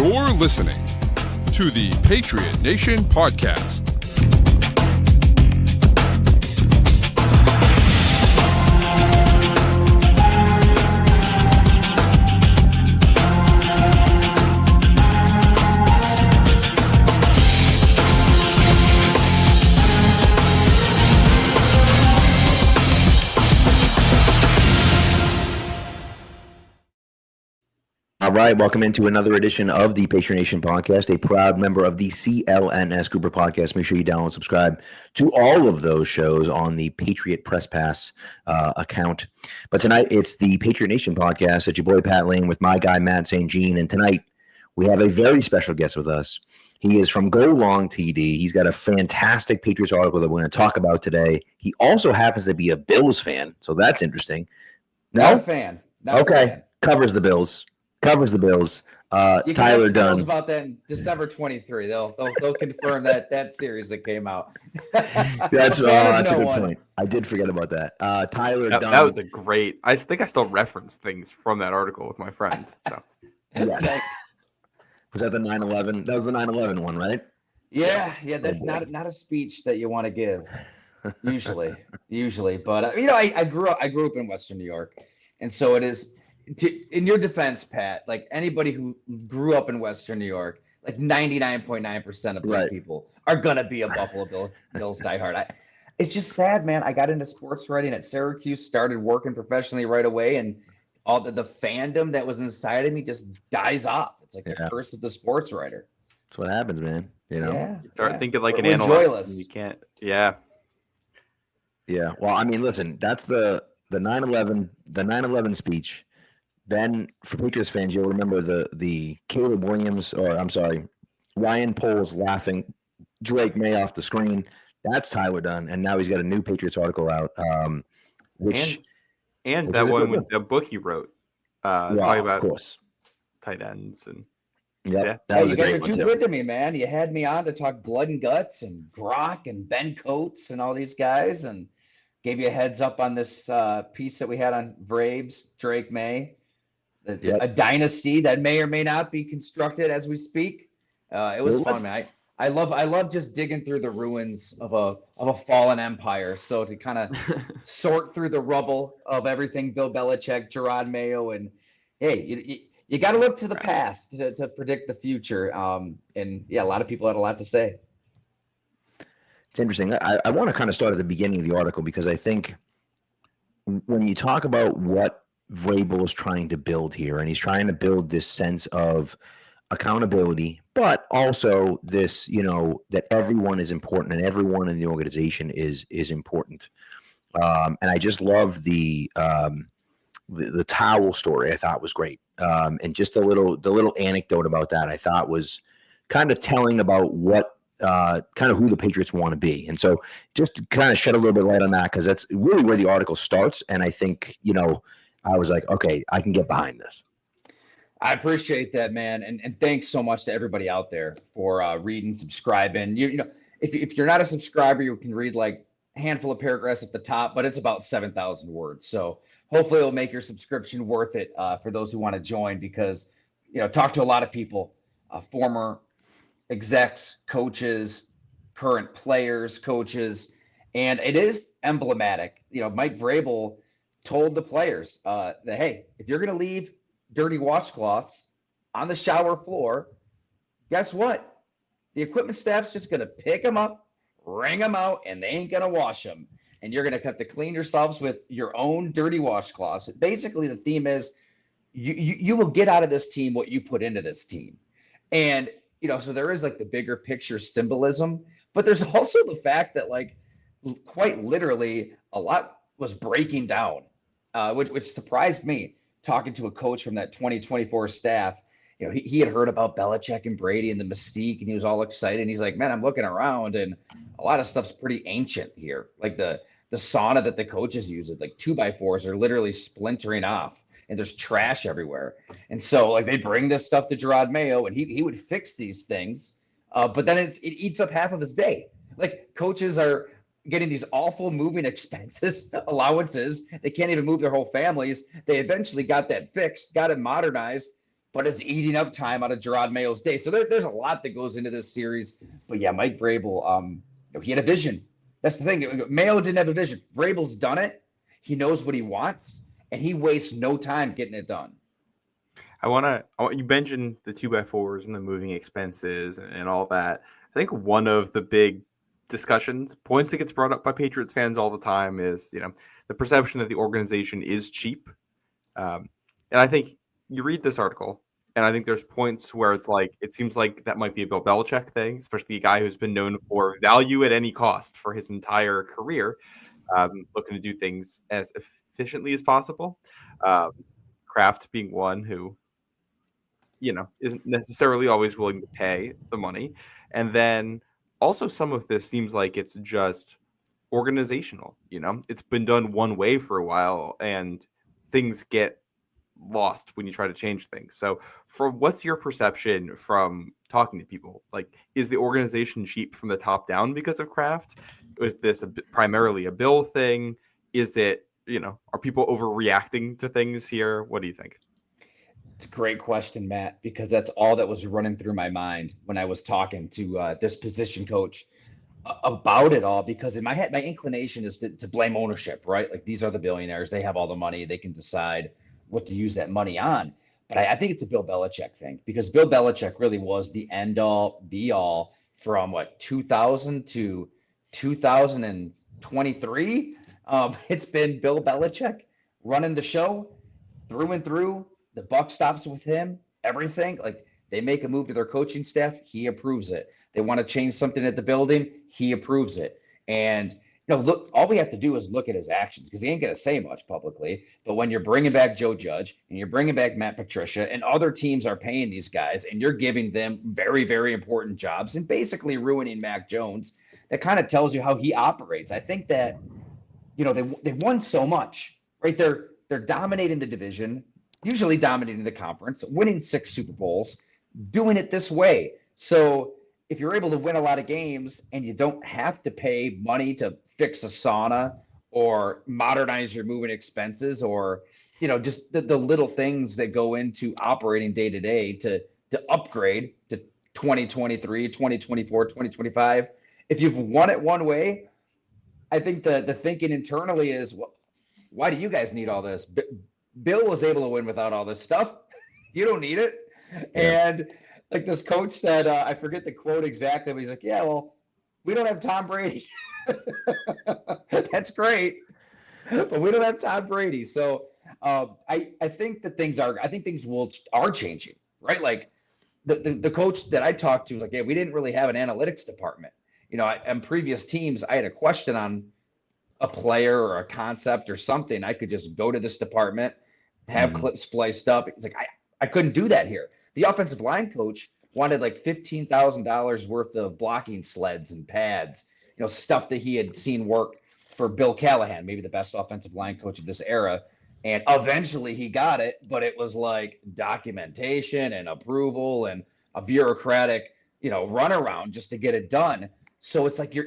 You're listening to the Patriot Nation podcast. All right, welcome into another edition of the Patriot Nation podcast, a proud member of the CLNS group of podcasts. Make sure you download and subscribe to all of those shows on the Patriot Press Pass account. But tonight, it's the Patriot Nation podcast. It's your boy, Pat Lane, with my guy, Matt St. Jean. And tonight, we have a very special guest with us. He is from Go Long TD. He's got a fantastic Patriots article that we're going to talk about today. He also happens to be a Bills fan, so that's interesting. No? Not a fan. Okay, fan. Covers the Bills. Covers the Bills. Tyler Dunne. About that in December 23. They'll confirm that series that came out. That's a good point. I did forget about that. Tyler Dunne. That was a great. I think I still reference things from that article with my friends. So yes. Was that the 9/11? That was the 9/11 one, right? Yeah. That's not a speech that you want to give. Usually, but I grew up in Western New York, and so it is. In your defense, Pat, like anybody who grew up in Western New York, like 99.9% of those people are gonna be a Buffalo Bills diehard. It's just sad, man. I got into sports writing at Syracuse, started working professionally right away, and all the fandom that was inside of me just dies off. It's like the curse of the sports writer. That's what happens, man. You start thinking like an analyst. You can't. Yeah. Well, I mean, listen, that's the 9/11 speech. Then, for Patriots fans, you'll remember the Caleb Williams, Ryan Poles laughing Drake May off the screen. That's Tyler Dunne, and now he's got a new Patriots article out, which that one with the book he wrote, talking about of course tight ends and that was a great one. You guys are too good to me, man. You had me on to talk blood and guts and Gronk and Ben Coates and all these guys, and gave you a heads up on this piece that we had on Vrabes, Drake May. A dynasty that may or may not be constructed as we speak. It was fun, man. I love just digging through the ruins of a fallen empire. So to kind of sort through the rubble of everything Bill Belichick, Gerard Mayo, and hey, you got to look to the past to predict the future. And a lot of people had a lot to say. It's interesting. I want to kind of start at the beginning of the article, because I think when you talk about what Vrabel is trying to build here, and he's trying to build this sense of accountability, but also this, that everyone is important and everyone in the organization is important. And I just love the towel story. I thought was great, and just the little anecdote about that I thought was kind of telling about what kind of who the Patriots want to be. And so just to kind of shed a little bit of light on that, because that's really where the article starts. And I think I was like, okay, I can get behind this. I appreciate that, man. And thanks so much to everybody out there for reading, subscribing. If you're not a subscriber, you can read like a handful of paragraphs at the top, but it's about 7,000 words. So hopefully it'll make your subscription worth it for those who want to join, because, talk to a lot of people, former execs, coaches, current players, coaches, and it is emblematic. Mike Vrabel told the players that, hey, if you're going to leave dirty washcloths on the shower floor, guess what? The equipment staff's just going to pick them up, wring them out, and they ain't going to wash them. And you're going to have to clean yourselves with your own dirty washcloths. Basically, the theme is you will get out of this team what you put into this team. And, so there is like the bigger picture symbolism, but there's also the fact that, like, quite literally a lot was breaking down. Which surprised me, talking to a coach from that 2024 staff. He had heard about Belichick and Brady and the mystique, and he was all excited. And he's like, man, I'm looking around, and a lot of stuff's pretty ancient here. Like the sauna that the coaches use, like 2x4s are literally splintering off, and there's trash everywhere. And so, like, they bring this stuff to Gerard Mayo, and he would fix these things, but then it eats up half of his day. Like, coaches are getting these awful moving expenses, allowances. They can't even move their whole families. They eventually got that fixed, got it modernized. but it's eating up time out of Gerard Mayo's day. So there's a lot that goes into this series. But yeah, Mike Vrabel, he had a vision. That's the thing. Mayo didn't have a vision. Vrabel's done it. He knows what he wants, and he wastes no time getting it done. You mentioned the 2x4s and the moving expenses and all that. I think one of the big discussions points that gets brought up by Patriots fans all the time is, the perception that the organization is cheap. And I think you read this article, and I think there's points where it's like, it seems like that might be a Bill Belichick thing, especially a guy who's been known for value at any cost for his entire career, looking to do things as efficiently as possible. Kraft being one who, isn't necessarily always willing to pay the money. And then also some of this seems like it's just organizational, it's been done one way for a while and things get lost when you try to change things. So what's your perception from talking to people? Like, is the organization cheap from the top down because of Kraft? Is this primarily a Bill thing? Is it, are people overreacting to things here? What do you think? It's a great question, Matt, because that's all that was running through my mind when I was talking to this position coach about it all. Because in my head, my inclination is to blame ownership, right? Like, these are the billionaires. They have all the money. They can decide what to use that money on. But I think it's a Bill Belichick thing, because Bill Belichick really was the end all be all from 2000 to 2023. It's been Bill Belichick running the show through and through. The buck stops with him. Everything, like, they make a move to their coaching staff, he approves it. They want to change something at the building, he approves it. And look, all we have to do is look at his actions, because he ain't going to say much publicly. But when you're bringing back Joe Judge and you're bringing back Matt Patricia, and other teams are paying these guys, and you're giving them very, very important jobs and basically ruining Mac Jones, that kind of tells you how he operates. I think that they won so much, right? They're dominating the division, usually dominating the conference, winning 6 Super Bowls, doing it this way. So if you're able to win a lot of games and you don't have to pay money to fix a sauna or modernize your moving expenses, or just the little things that go into operating day to day to upgrade to 2023, 2024, 2025, if you've won it one way, I think the thinking internally is, well, why do you guys need all this? Bill was able to win without all this stuff. You don't need it. Yeah. And like this coach said, I forget the quote exactly, but he's like, yeah, well, we don't have Tom Brady. That's great, but we don't have Tom Brady. So I think that things are changing, right? Like the coach that I talked to was like, yeah, we didn't really have an analytics department. On previous teams, I had a question on a player or a concept or something, I could just go to this department, have clips spliced up. It's like, I couldn't do that here. The offensive line coach wanted like $15,000 worth of blocking sleds and pads, stuff that he had seen work for Bill Callahan, maybe the best offensive line coach of this era. And eventually he got it, but it was like documentation and approval and a bureaucratic, runaround just to get it done. So it's like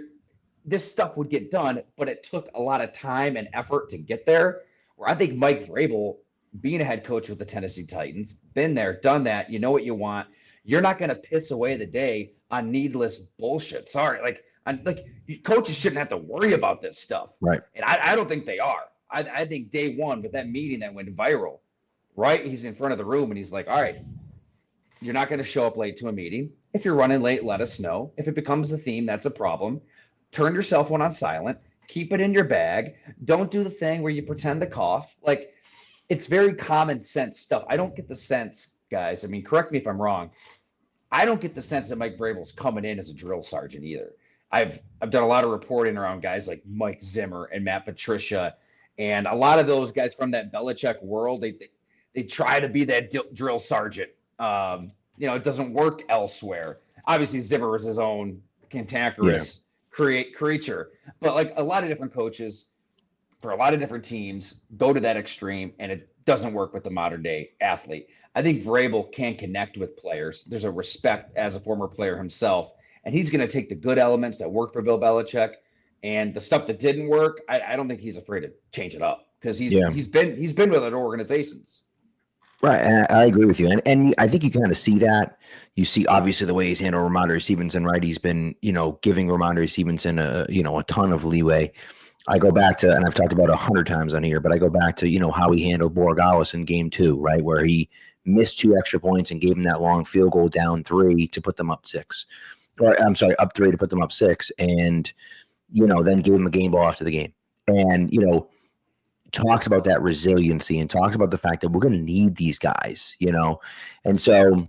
this stuff would get done, but it took a lot of time and effort to get there. Where I think Mike Vrabel, being a head coach with the Tennessee Titans, been there, done that. You know what you want. You're not going to piss away the day on needless bullshit. Sorry, coaches shouldn't have to worry about this stuff, right? And I don't think they are. I think day one with that meeting that went viral, right? He's in front of the room and he's like, all right, you're not going to show up late to a meeting. If you're running late, let us know. If it becomes a theme, that's a problem. Turn your cell phone on silent, keep it in your bag. Don't do the thing where you pretend to cough. Like, it's very common sense stuff. I don't get the sense, guys, I mean, correct me if I'm wrong, I don't get the sense that Mike Vrabel's coming in as a drill sergeant either. I've done a lot of reporting around guys like Mike Zimmer and Matt Patricia, and a lot of those guys from that Belichick world, they try to be that drill sergeant. It doesn't work elsewhere. Obviously, Zimmer was his own cantankerous creature, but like a lot of different coaches for a lot of different teams go to that extreme, and it doesn't work with the modern day athlete. I think Vrabel can connect with players. There's a respect as a former player himself, and he's going to take the good elements that worked for Bill Belichick and the stuff that didn't work. I don't think he's afraid to change it up, because he's been with other organizations. Right, and I agree with you, and I think you kind of see that. You see, obviously, the way he's handled Ramondre Stevenson, right? He's been, giving Ramondre Stevenson a ton of leeway. I go back to, and I've talked about 100 times on here, but I go back to, how he handled Borregales in game 2, right? Where he missed 2 extra points and gave him that long field goal down 3 to put them up 6. Or I'm sorry, up 3 to put them up 6. And, then gave him a game ball after the game. And, talks about that resiliency and talks about the fact that we're going to need these guys, And so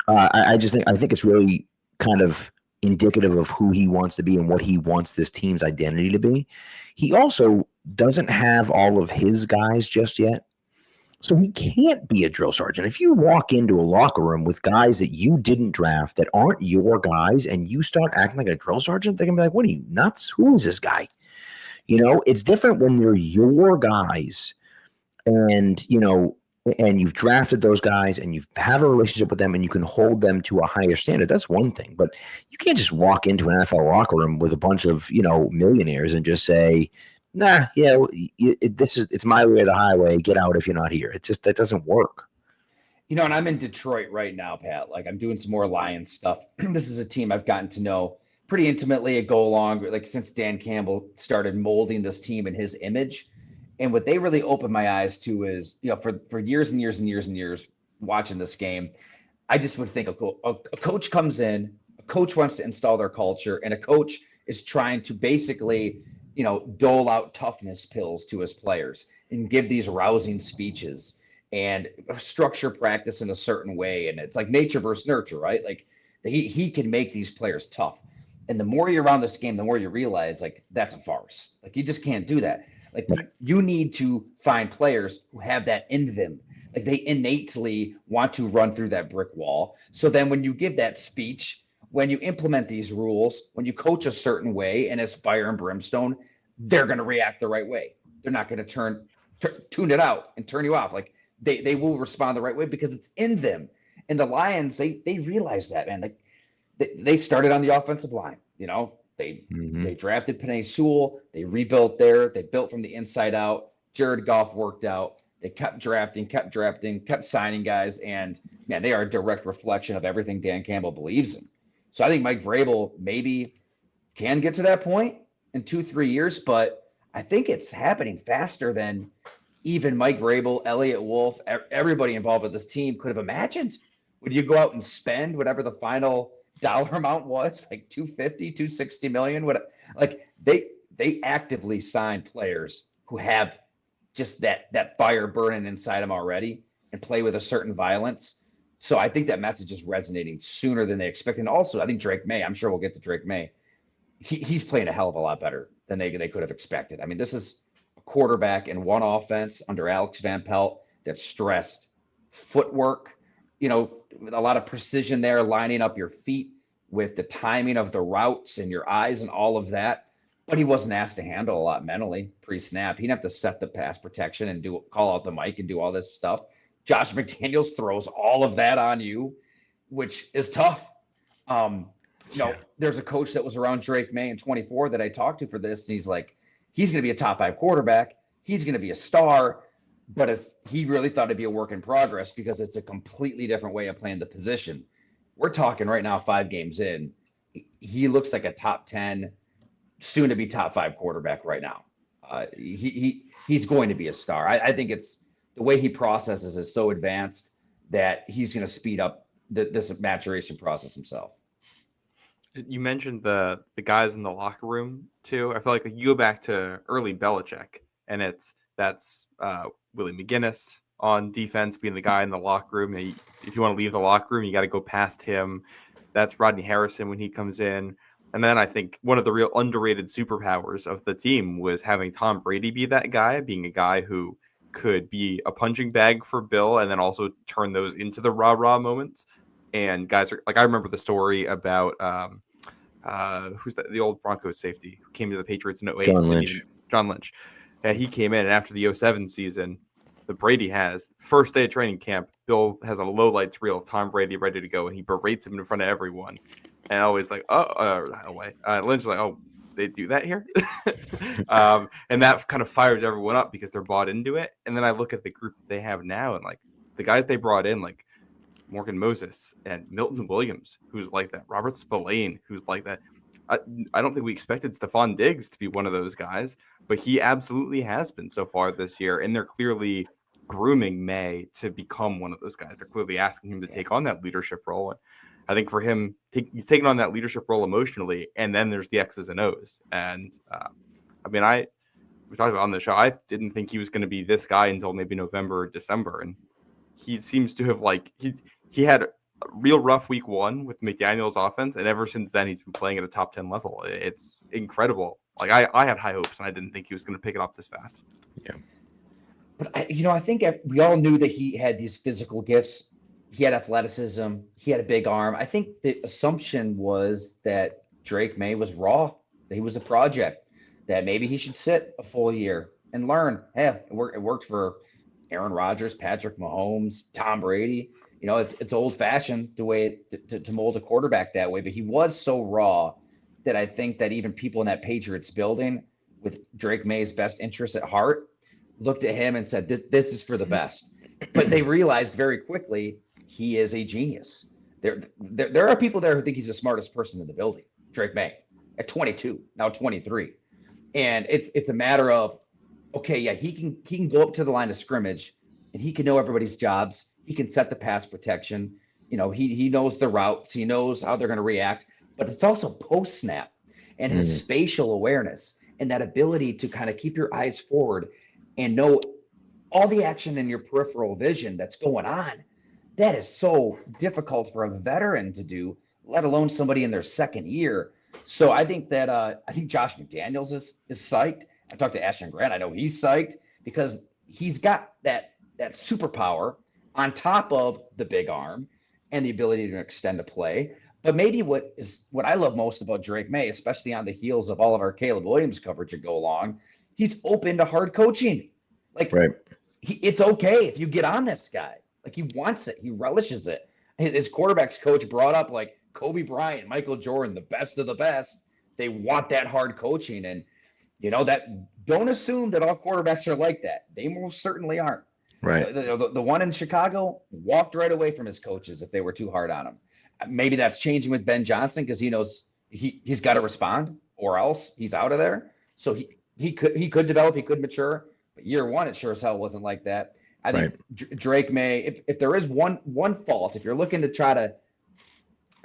I think it's really kind of indicative of who he wants to be and what he wants this team's identity to be. He also doesn't have all of his guys just yet. So he can't be a drill sergeant. If you walk into a locker room with guys that you didn't draft that aren't your guys and you start acting like a drill sergeant, they're going to be like, what are you, nuts? Who is this guy? It's different when they're your guys and, and you've drafted those guys and you have a relationship with them and you can hold them to a higher standard. That's one thing, but you can't just walk into an NFL locker room with a bunch of, millionaires and just say, nah, it's my way or the highway. Get out if you're not here. That doesn't work. And I'm in Detroit right now, Pat. Like, I'm doing some more Lions stuff. This is a team I've gotten to know pretty intimately at go along, like since Dan Campbell started molding this team in his image. And what they really opened my eyes to is, for years and years and years and years watching this game, I just would think a coach comes in, a coach wants to install their culture, and a coach is trying to basically, dole out toughness pills to his players and give these rousing speeches and structure practice in a certain way. And it's like nature versus nurture, right? Like he can make these players tough. And the more you're around this game, the more you realize, like, that's a farce. Like, you just can't do that. Like, you need to find players who have that in them. Like, they innately want to run through that brick wall. So then when you give that speech, when you implement these rules, when you coach a certain way and it's fire and brimstone, they're going to react the right way. They're not going to tune it out and turn you off. Like, they will respond the right way because it's in them. And the Lions, they realize that, man. Like, they started on the offensive line. They drafted Penei Sewell. They rebuilt there. They built from the inside out. Jared Goff worked out. They kept drafting, kept signing guys. And, man, they are a direct reflection of everything Dan Campbell believes in. So I think Mike Vrabel maybe can get to that point in 2-3 years, but I think it's happening faster than even Mike Vrabel, Elliott Wolf, everybody involved with this team could have imagined. Would you go out and spend whatever the final dollar amount was, like 250, 260 million? Like they actively sign players who have just that fire burning inside them already and play with a certain violence. So I think that message is resonating sooner than they expect. And also, I think Drake May, I'm sure we'll get to Drake May. He's playing a hell of a lot better than they could have expected. I mean, this is a quarterback in one offense under Alex Van Pelt that's stressed. Footwork, a lot of precision there, lining up your feet with the timing of the routes and your eyes and all of that. But he wasn't asked to handle a lot mentally pre-snap. He didn't have to set the pass protection and call out the mic and do all this stuff. Josh McDaniels throws all of that on you, which is tough. There's a coach that was around Drake May in 24 that I talked to for this, and he's like, he's going to be a top 5 quarterback. He's going to be a star, but he really thought it'd be a work in progress because it's a completely different way of playing the position. We're talking right now, 5 games in, he looks like a top 10, soon to be top 5 quarterback right now. He's going to be a star. I think it's the way he processes is so advanced that he's going to speed up this maturation process himself. You mentioned the guys in the locker room too. I feel like you go back to early Belichick, and that's Willie McGinnis on defense being the guy in the locker room. If you want to leave the locker room, you got to go past him. That's Rodney Harrison when he comes in. And then I think one of the real underrated superpowers of the team was having Tom Brady be that guy, being a guy who could be a punching bag for Bill and then also turn those into the rah-rah moments. And guys are like, I remember the story about who's that? The old Broncos safety who came to the Patriots in 08. John Lynch. He came in, and after the 07 season, the Brady has first day of training camp, Bill has a low lights reel of Tom Brady ready to go, and he berates him in front of everyone. And always like, Lynch is like, oh, they do that here? And that kind of fires everyone up because they're bought into it. And then I look at the group that they have now and like, the guys they brought in, like Morgan Moses and Milton Williams, who's like that, Robert Spillane, who's like that. I don't think we expected Stephon Diggs to be one of those guys, but he absolutely has been so far this year. And they're clearly grooming May to become one of those guys. They're clearly asking him to take on that leadership role. And I think for him, he's taking on that leadership role emotionally. And then there's the X's and O's. And we talked about on the show, I didn't think he was going to be this guy until maybe November or December. And he seems to have he had a real rough week 1 with McDaniel's offense, and ever since then he's been playing at a top 10 level. It's incredible. Like I had high hopes, and I didn't think he was going to pick it up this fast. Yeah, but I think we all knew that he had these physical gifts. He had athleticism. He had a big arm. I think the assumption was that Drake May was raw, that he was a project, that maybe he should sit a full year and learn. Hey, it worked for Aaron Rodgers, Patrick Mahomes, Tom Brady. It's old fashioned the way to mold a quarterback that way, but he was so raw that I think that even people in that Patriots building with Drake May's best interests at heart looked at him and said, this is for the best. But they realized very quickly he is a genius. There are people there who think he's the smartest person in the building, Drake May, at 22, now 23. And it's a matter of, okay, yeah, he can go up to the line of scrimmage and he can know everybody's jobs. He can set the pass protection. He knows the routes. He knows how they're going to react. But it's also post snap and his spatial awareness and that ability to kind of keep your eyes forward and know all the action in your peripheral vision that's going on. That is so difficult for a veteran to do, let alone somebody in their second year. So I think that I think Josh McDaniels is psyched. I talked to Ashton Grant. I know he's psyched because he's got that superpower on top of the big arm and the ability to extend a play. But maybe what I love most about Drake May, especially on the heels of all of our Caleb Williams coverage to go along, he's open to hard coaching. Like, right. It's okay if you get on this guy. Like, he wants it. He relishes it. His quarterbacks coach brought up, like, Kobe Bryant, Michael Jordan, the best of the best. They want that hard coaching. And, that don't assume that all quarterbacks are like that. They most certainly aren't. Right. The one in Chicago walked right away from his coaches if they were too hard on him. Maybe that's changing with Ben Johnson because he knows he's got to respond or else he's out of there. So he could develop, he could mature. But year 1, it sure as hell wasn't like that. I think Drake May, if there is one fault, if you're looking to try to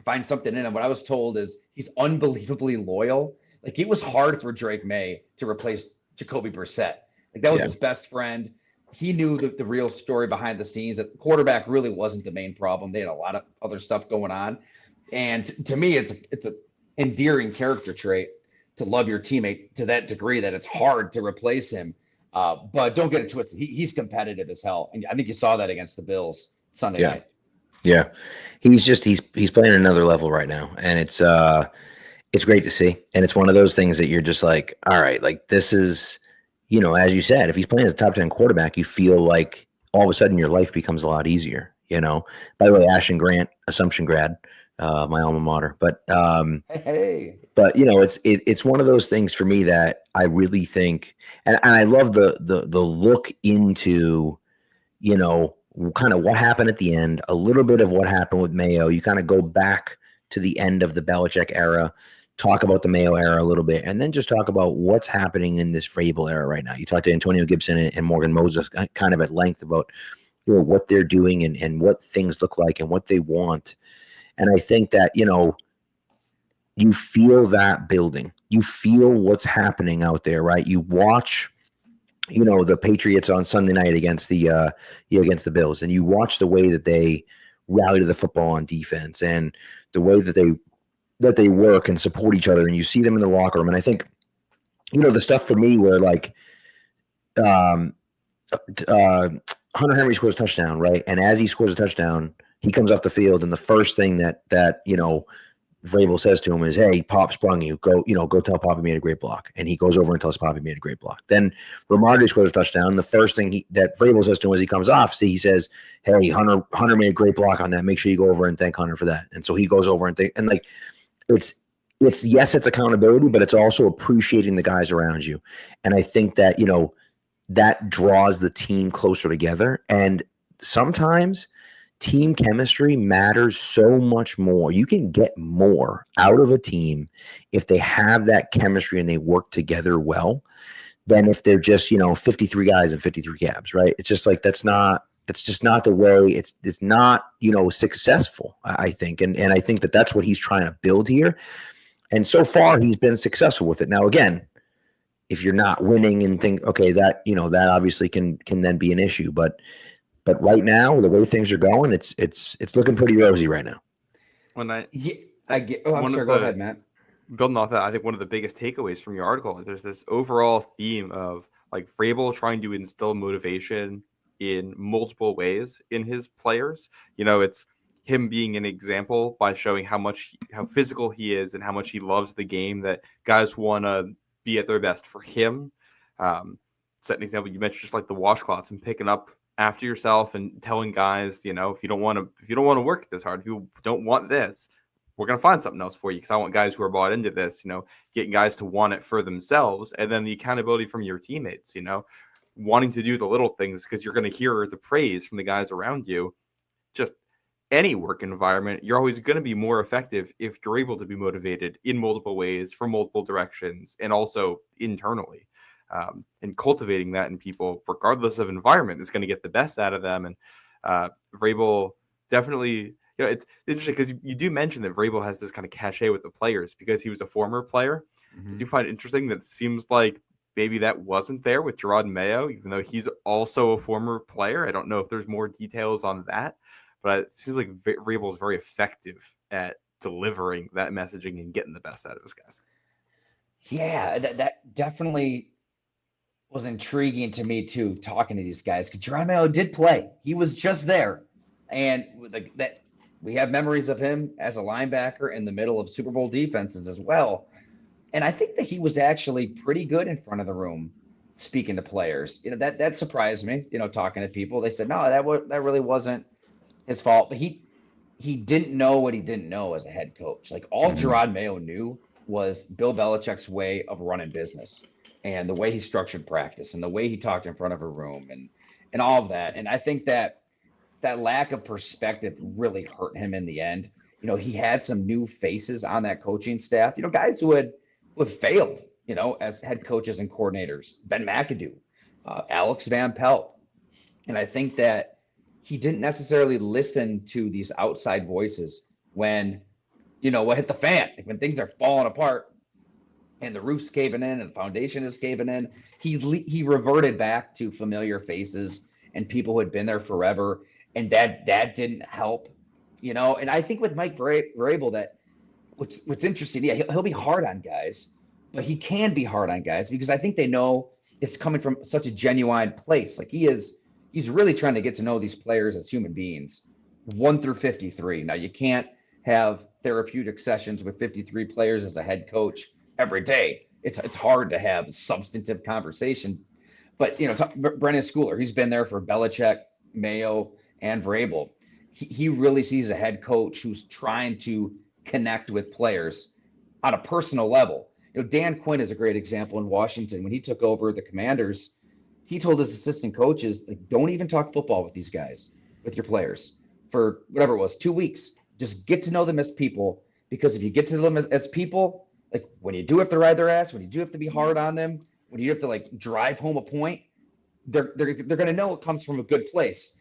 find something in him, what I was told is he's unbelievably loyal. Like, it was hard for Drake May to replace Jacoby Brissett. Like, that was his best friend. He knew the real story behind the scenes, that the quarterback really wasn't the main problem. They had a lot of other stuff going on. And to me, it's an endearing character trait to love your teammate to that degree that it's hard to replace him. But don't get it twisted. He's competitive as hell. And I think you saw that against the Bills Sunday night. Yeah. He's playing at another level right now. And it's great to see. And it's one of those things that you're just like, all right, like, this is, as you said, if he's playing as a top 10 quarterback, you feel like all of a sudden your life becomes a lot easier, By the way, Ashton Grant, Assumption grad, my alma mater. But hey. But it's one of those things for me that I really think, and I love the look into, kind of what happened at the end, a little bit of what happened with Mayo. You kind of go back to the end of the Belichick era, talk about the Mayo era a little bit, and then just talk about what's happening in this Vrabel era right now. You talked to Antonio Gibson and Morgan Moses kind of at length about what they're doing and what things look like and what they want. And I think that, you feel that building. You feel what's happening out there, right? You watch, the Patriots on Sunday night against the Bills, and you watch the way that they rally to the football on defense and the way that they work and support each other, and you see them in the locker room. And I think, the stuff for me where, like, Hunter Henry scores a touchdown, right? And as he scores a touchdown, he comes off the field, and the first thing that Vrabel says to him is, "Hey, Pop sprung you. Go tell Pop he made a great block." And he goes over and tells Pop he made a great block. Then Ramondre scores a touchdown. The first thing that Vrabel says to him as he comes off, he says, "Hey, Hunter made a great block on that. Make sure you go over and thank Hunter for that." And so he goes over and like, it's it's accountability, but it's also appreciating the guys around you. And I think that, that draws the team closer together. And sometimes team chemistry matters so much more. You can get more out of a team if they have that chemistry and they work together well than if they're just, 53 guys and 53 cabs, right? It's just like that's just not the way. It's not, successful, I think. And I think that's what he's trying to build here. And so far he's been successful with it. Now, again, if you're not winning and think, okay, that obviously can then be an issue. But right now, the way things are going, it's looking pretty rosy right now. When I get. Oh, I'm sorry. Go ahead, Matt. Building off that, I think one of the biggest takeaways from your article, there's this overall theme of like Vrabel trying to instill motivation in multiple ways in his players. It's him being an example by showing how physical he is and how much he loves the game, that guys want to be at their best for him. Set an example. You mentioned just like the washcloths and picking up after yourself and telling guys, if you don't want to work this hard, if you don't want this, we're going to find something else for you, because I want guys who are bought into this, getting guys to want it for themselves. And then the accountability from your teammates, wanting to do the little things because you're going to hear the praise from the guys around you. Just any work environment, you're always going to be more effective if you're able to be motivated in multiple ways, from multiple directions, and also internally. And cultivating that in people, regardless of environment, is going to get the best out of them. And Vrabel definitely, it's interesting because you do mention that Vrabel has this kind of cachet with the players because he was a former player. Mm-hmm. I do find it interesting that it seems like maybe that wasn't there with Gerard Mayo, even though he's also a former player. I don't know if there's more details on that, but it seems like Vrabel is very effective at delivering that messaging and getting the best out of his guys. Yeah, that definitely was intriguing to me too, talking to these guys, because Gerard Mayo did play. He was just there. And that we have memories of him as a linebacker in the middle of Super Bowl defenses as well. And I think that he was actually pretty good in front of the room speaking to players. That surprised me, talking to people. They said, no, that really wasn't his fault. But he didn't know what he didn't know as a head coach. Like, all Gerard Mayo knew was Bill Belichick's way of running business, and the way he structured practice, and the way he talked in front of a room, and all of that. And I think that lack of perspective really hurt him in the end. He had some new faces on that coaching staff, guys who had failed, as head coaches and coordinators. Ben McAdoo, Alex Van Pelt. And I think that he didn't necessarily listen to these outside voices when, what hit the fan, when things are falling apart and the roof's caving in and the foundation is caving in. He reverted back to familiar faces and people who had been there forever. And that didn't help, And I think with Mike Vrabel, that what's interesting, yeah, he'll be hard on guys, but he can be hard on guys because I think they know it's coming from such a genuine place. Like, he's really trying to get to know these players as human beings, 1 through 53. Now, you can't have therapeutic sessions with 53 players as a head coach every day. It's hard to have substantive conversation. But, Brendan Schooler, he's been there for Belichick, Mayo, and Vrabel. He really sees a head coach who's trying to connect with players on a personal level. Dan Quinn is a great example in Washington. When he took over the Commanders, he told his assistant coaches, like, don't even talk football with these guys, with your players, for whatever it was, 2 weeks. Just get to know them as people, because if you get to know them as people, like, when you do have to ride their ass, when you do have to be hard on them, when you have to, like, drive home a point, they're going to know it comes from a good place.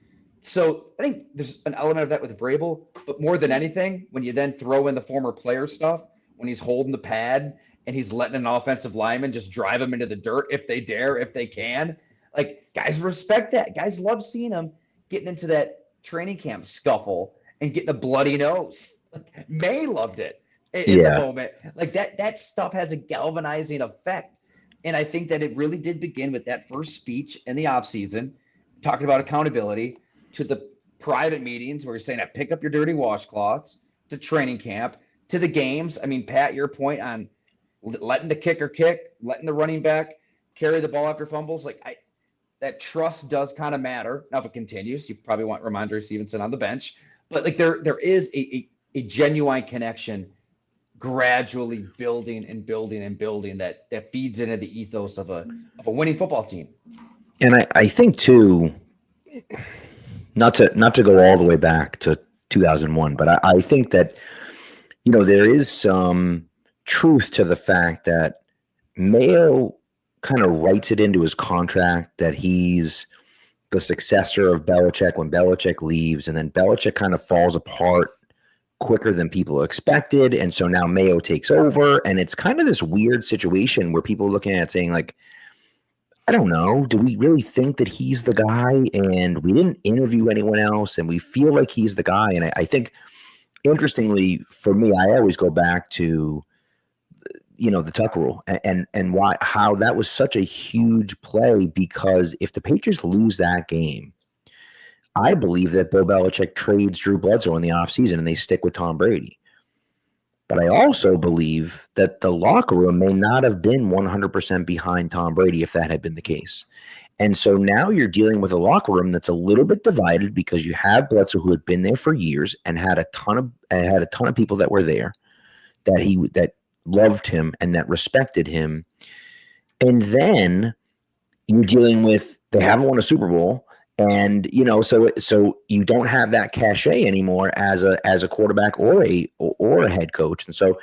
So I think there's an element of that with Vrabel, but more than anything, when you then throw in the former player stuff, when he's holding the pad and he's letting an offensive lineman just drive him into the dirt if they dare, if they can, like, guys respect that. Guys love seeing him getting into that training camp scuffle and getting a bloody nose. Like, May loved it in the moment. Like, that stuff has a galvanizing effect. And I think that it really did begin with that first speech in the offseason, talking about accountability, to the private meetings where you're saying, pick up your dirty washcloths, to training camp, to the games. I mean, Pat, your point on letting the kicker kick, letting the running back carry the ball after fumbles, like, that trust does kind of matter. Now, if it continues, you probably want Ramondre Stevenson on the bench, but like there is a genuine connection gradually building and building and building that feeds into the ethos of a winning football team. And I think too, Not to go all the way back to 2001, but I think that, there is some truth to the fact that Mayo kind of writes it into his contract that he's the successor of Belichick when Belichick leaves, and then Belichick kind of falls apart quicker than people expected, and so now Mayo takes over, and it's kind of this weird situation where people are looking at it saying, like, I don't know, do we really think that he's the guy? And we didn't interview anyone else, and we feel like he's the guy. And I think, interestingly, for me, I always go back to the Tuck rule and how that was such a huge play, because if the Patriots lose that game, I believe that Bill Belichick trades Drew Bledsoe in the offseason and they stick with Tom Brady. But I also believe that the locker room may not have been 100% behind Tom Brady if that had been the case. And so now you're dealing with a locker room that's a little bit divided, because you have Bledsoe, who had been there for years and had a ton of people that were there that loved him and that respected him. And then you're dealing with, they haven't won a Super Bowl, and so you don't have that cachet anymore as a quarterback or a head coach. And so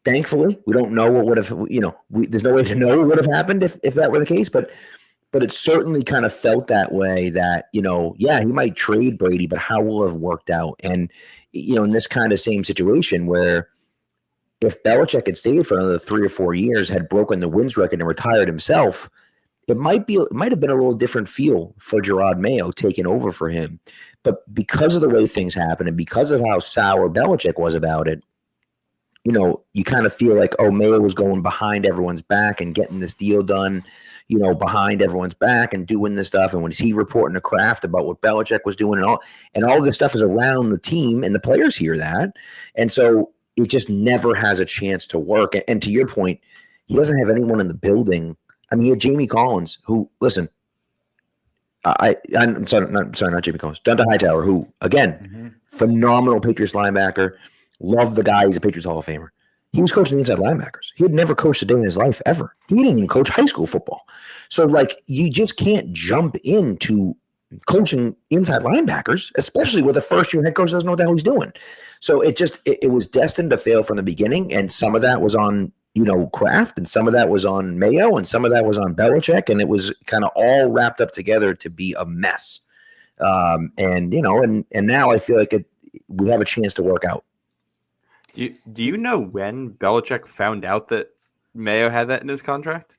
thankfully we don't know what would have, there's no way to know what would have happened if that were the case, but it certainly kind of felt that way, that he might trade Brady, but how will it have worked out? And in this kind of same situation where, if Belichick had stayed for another 3 or 4 years, had broken the wins record and retired himself, it might have been a little different feel for Gerard Mayo taking over for him. But because of the way things happened and because of how sour Belichick was about it, you kind of feel like, oh, Mayo was going behind everyone's back and getting this deal done, behind everyone's back and doing this stuff. And when he reporting to Kraft about what Belichick was doing and all this stuff is around the team, and the players hear that. And so it just never has a chance to work. And to your point, he doesn't have anyone in the building. I mean, he had Jamie Collins, who, listen, I'm sorry, not Jamie Collins, Dunne Hightower, who, again, phenomenal Patriots linebacker. Love the guy. He's a Patriots Hall of Famer. He was coaching the inside linebackers. He had never coached a day in his life, ever. He didn't even coach high school football. So, you just can't jump into coaching inside linebackers, especially with a first-year head coach doesn't know what the hell he's doing. So it was destined to fail from the beginning, and some of that was on Kraft, and some of that was on Mayo, and some of that was on Belichick, and it was kind of all wrapped up together to be a mess. And now I feel like we have a chance to work out. Do you know when Belichick found out that Mayo had that in his contract?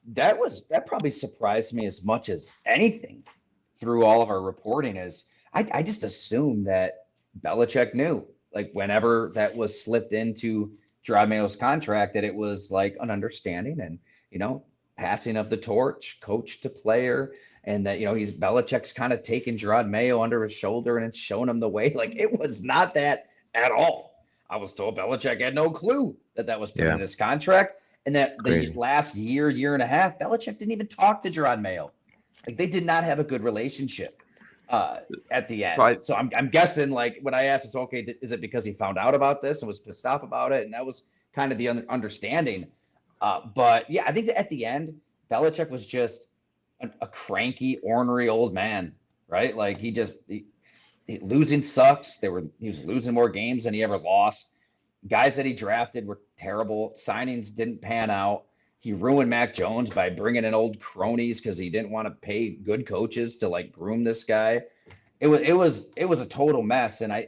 That probably surprised me as much as anything through all of our reporting. Is I just assumed that Belichick knew, like, whenever that was slipped into Gerard Mayo's contract, that it was like an understanding and, passing of the torch, coach to player, and that, Belichick's kind of taking Gerard Mayo under his shoulder and it's showing him the way. Like, it was not that at all. I was told Belichick had no clue that was put in his contract. And that the last year and a half, Belichick didn't even talk to Gerard Mayo. Like, they did not have a good relationship at the end. So I'm guessing, like, when I asked, okay, is it because he found out about this and was pissed off about it? And that was kind of the understanding. But yeah, I think that at the end, Belichick was just a cranky, ornery old man, right? Like, he losing sucks. He was losing more games than he ever lost. Guys that he drafted were terrible. Signings didn't pan out. He ruined Mac Jones by bringing in old cronies because he didn't want to pay good coaches to, like, groom this guy. It was a total mess. And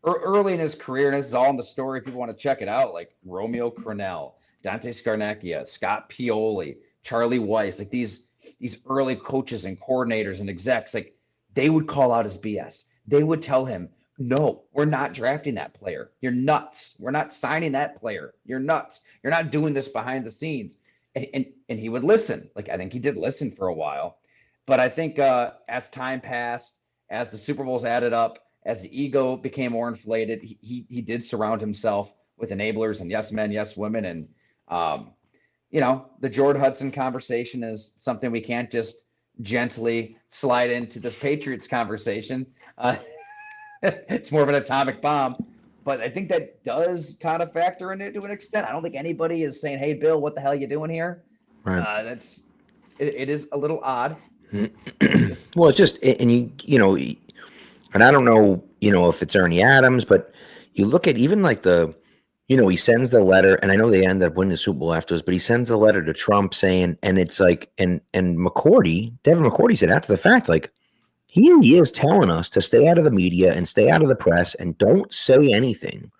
early in his career, and this is all in the story if people want to check it out, like Romeo Crennel, Dante Scarnecchia, Scott Pioli, Charlie Weiss, like these early coaches and coordinators and execs, like, they would call out his BS. They would tell him, no, we're not drafting that player. You're nuts. We're not signing that player. You're nuts. You're not doing this behind the scenes. And he would listen. Like, I think he did listen for a while. But I think as time passed, as the Super Bowls added up, as the ego became more inflated, he did surround himself with enablers and yes men, yes women. And, the Jordan Hudson conversation is something we can't just gently slide into this Patriots conversation. It's more of an atomic bomb, but I think that does kind of factor into it to an extent. I don't think anybody is saying, "Hey, Bill, what the hell are you doing here?" Right. It is a little odd, Well, it's just, and and I don't know, if it's Ernie Adams, but you look at even like he sends the letter, and I know they end up winning the Super Bowl afterwards, but he sends the letter to Trump saying, and it's like, and Devin McCourty said after the fact, like, he is telling us to stay out of the media and stay out of the press and don't say anything.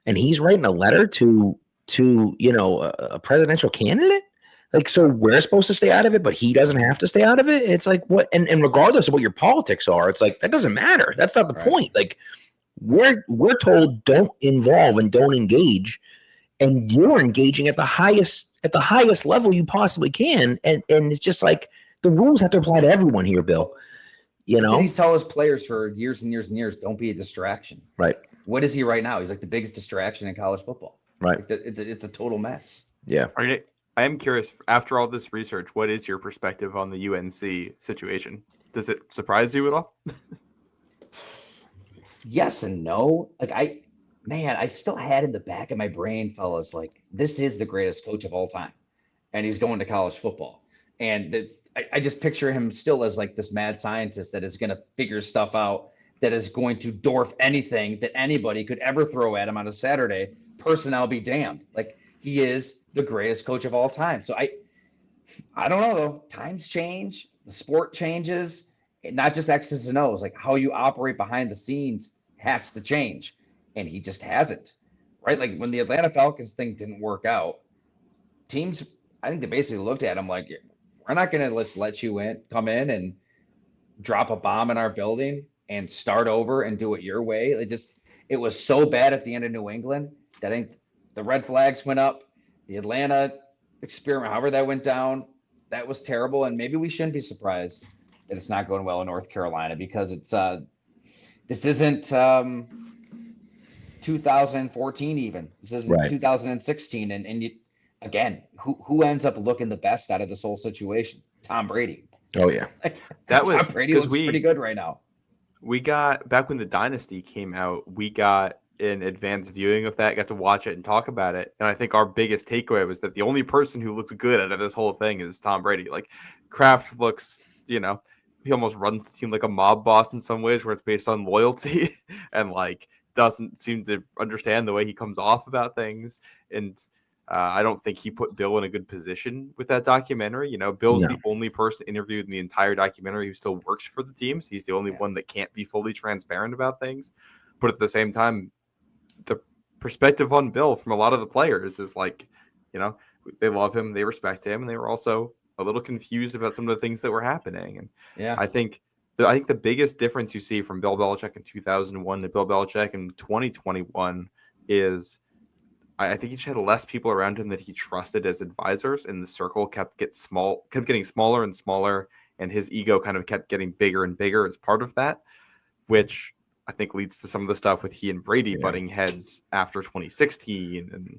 And he's writing a letter to a presidential candidate. Like, so we're supposed to stay out of it, but he doesn't have to stay out of it. It's like, what? And regardless of what your politics are, it's like, that doesn't matter. That's not the point. Like, we're told don't involve and don't engage, and you're engaging at the highest level you possibly can. And it's just like, the rules have to apply to everyone here, Bill. Did he tell his players for years and years and years, don't be a distraction? Right. What is he right now? He's like the biggest distraction in college football. Right. Like it's a total mess. Yeah. I am curious, after all this research, what is your perspective on the UNC situation? Does it surprise you at all? Yes and no. Like I still had in the back of my brain, fellas, like, this is the greatest coach of all time, and he's going to college football. And I just picture him still as like this mad scientist that is going to figure stuff out, that is going to dwarf anything that anybody could ever throw at him on a Saturday. Personnel be damned. Like, he is the greatest coach of all time. So I don't know, though. Times change. The sport changes. Not just X's and O's. Like, how you operate behind the scenes has to change. And he just hasn't. Right? Like, when the Atlanta Falcons thing didn't work out, teams, I think they basically looked at him like, we're not going to let you come in and drop a bomb in our building and start over and do it your way. It was so bad at the end of New England that I think the red flags went up. The Atlanta experiment, however that went down, that was terrible. And maybe we shouldn't be surprised that it's not going well in North Carolina, because this isn't 2014 even. This isn't Right. 2016. And you, again, who ends up looking the best out of this whole situation? Tom Brady. Oh yeah. That was Tom Brady looks pretty good right now. We got, back when the Dynasty came out, we got an advanced viewing of that, got to watch it and talk about it. And I think our biggest takeaway was that the only person who looks good out of this whole thing is Tom Brady. Like, Kraft looks, he almost runs the team like a mob boss in some ways, where it's based on loyalty and like doesn't seem to understand the way he comes off about things. And I don't think he put Bill in a good position with that documentary. Bill's the only person interviewed in the entire documentary who still works for the teams. He's the only one that can't be fully transparent about things. But at the same time, the perspective on Bill from a lot of the players is like, they love him, they respect him, and they were also a little confused about some of the things that were happening. And I think the biggest difference you see from Bill Belichick in 2001 to Bill Belichick in 2021 is, I think he just had less people around him that he trusted as advisors, and the circle kept getting smaller and smaller, and his ego kind of kept getting bigger and bigger as part of that, which I think leads to some of the stuff with he and Brady butting heads after 2016, and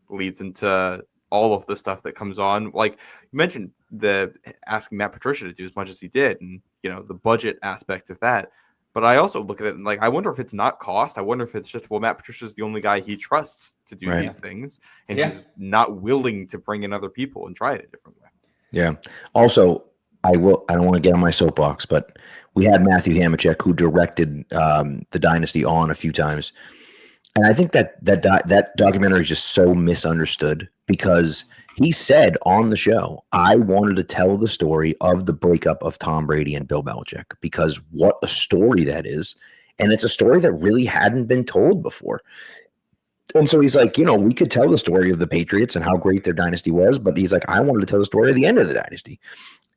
leads into all of the stuff that comes on. Like you mentioned, the asking Matt Patricia to do as much as he did, and the budget aspect of that. But I also look at it and like, I wonder if it's not cost. I wonder if it's just, Matt Patricia's the only guy he trusts to do these things, and he's not willing to bring in other people and try it a different way. Yeah. Also, I don't want to get on my soapbox, but we had Matthew Hamachek, who directed the Dynasty on a few times. And I think that documentary is just so misunderstood, because he said on the show, I wanted to tell the story of the breakup of Tom Brady and Bill Belichick, because what a story that is. And it's a story that really hadn't been told before. And so he's like, we could tell the story of the Patriots and how great their dynasty was, but he's like, I wanted to tell the story of the end of the dynasty.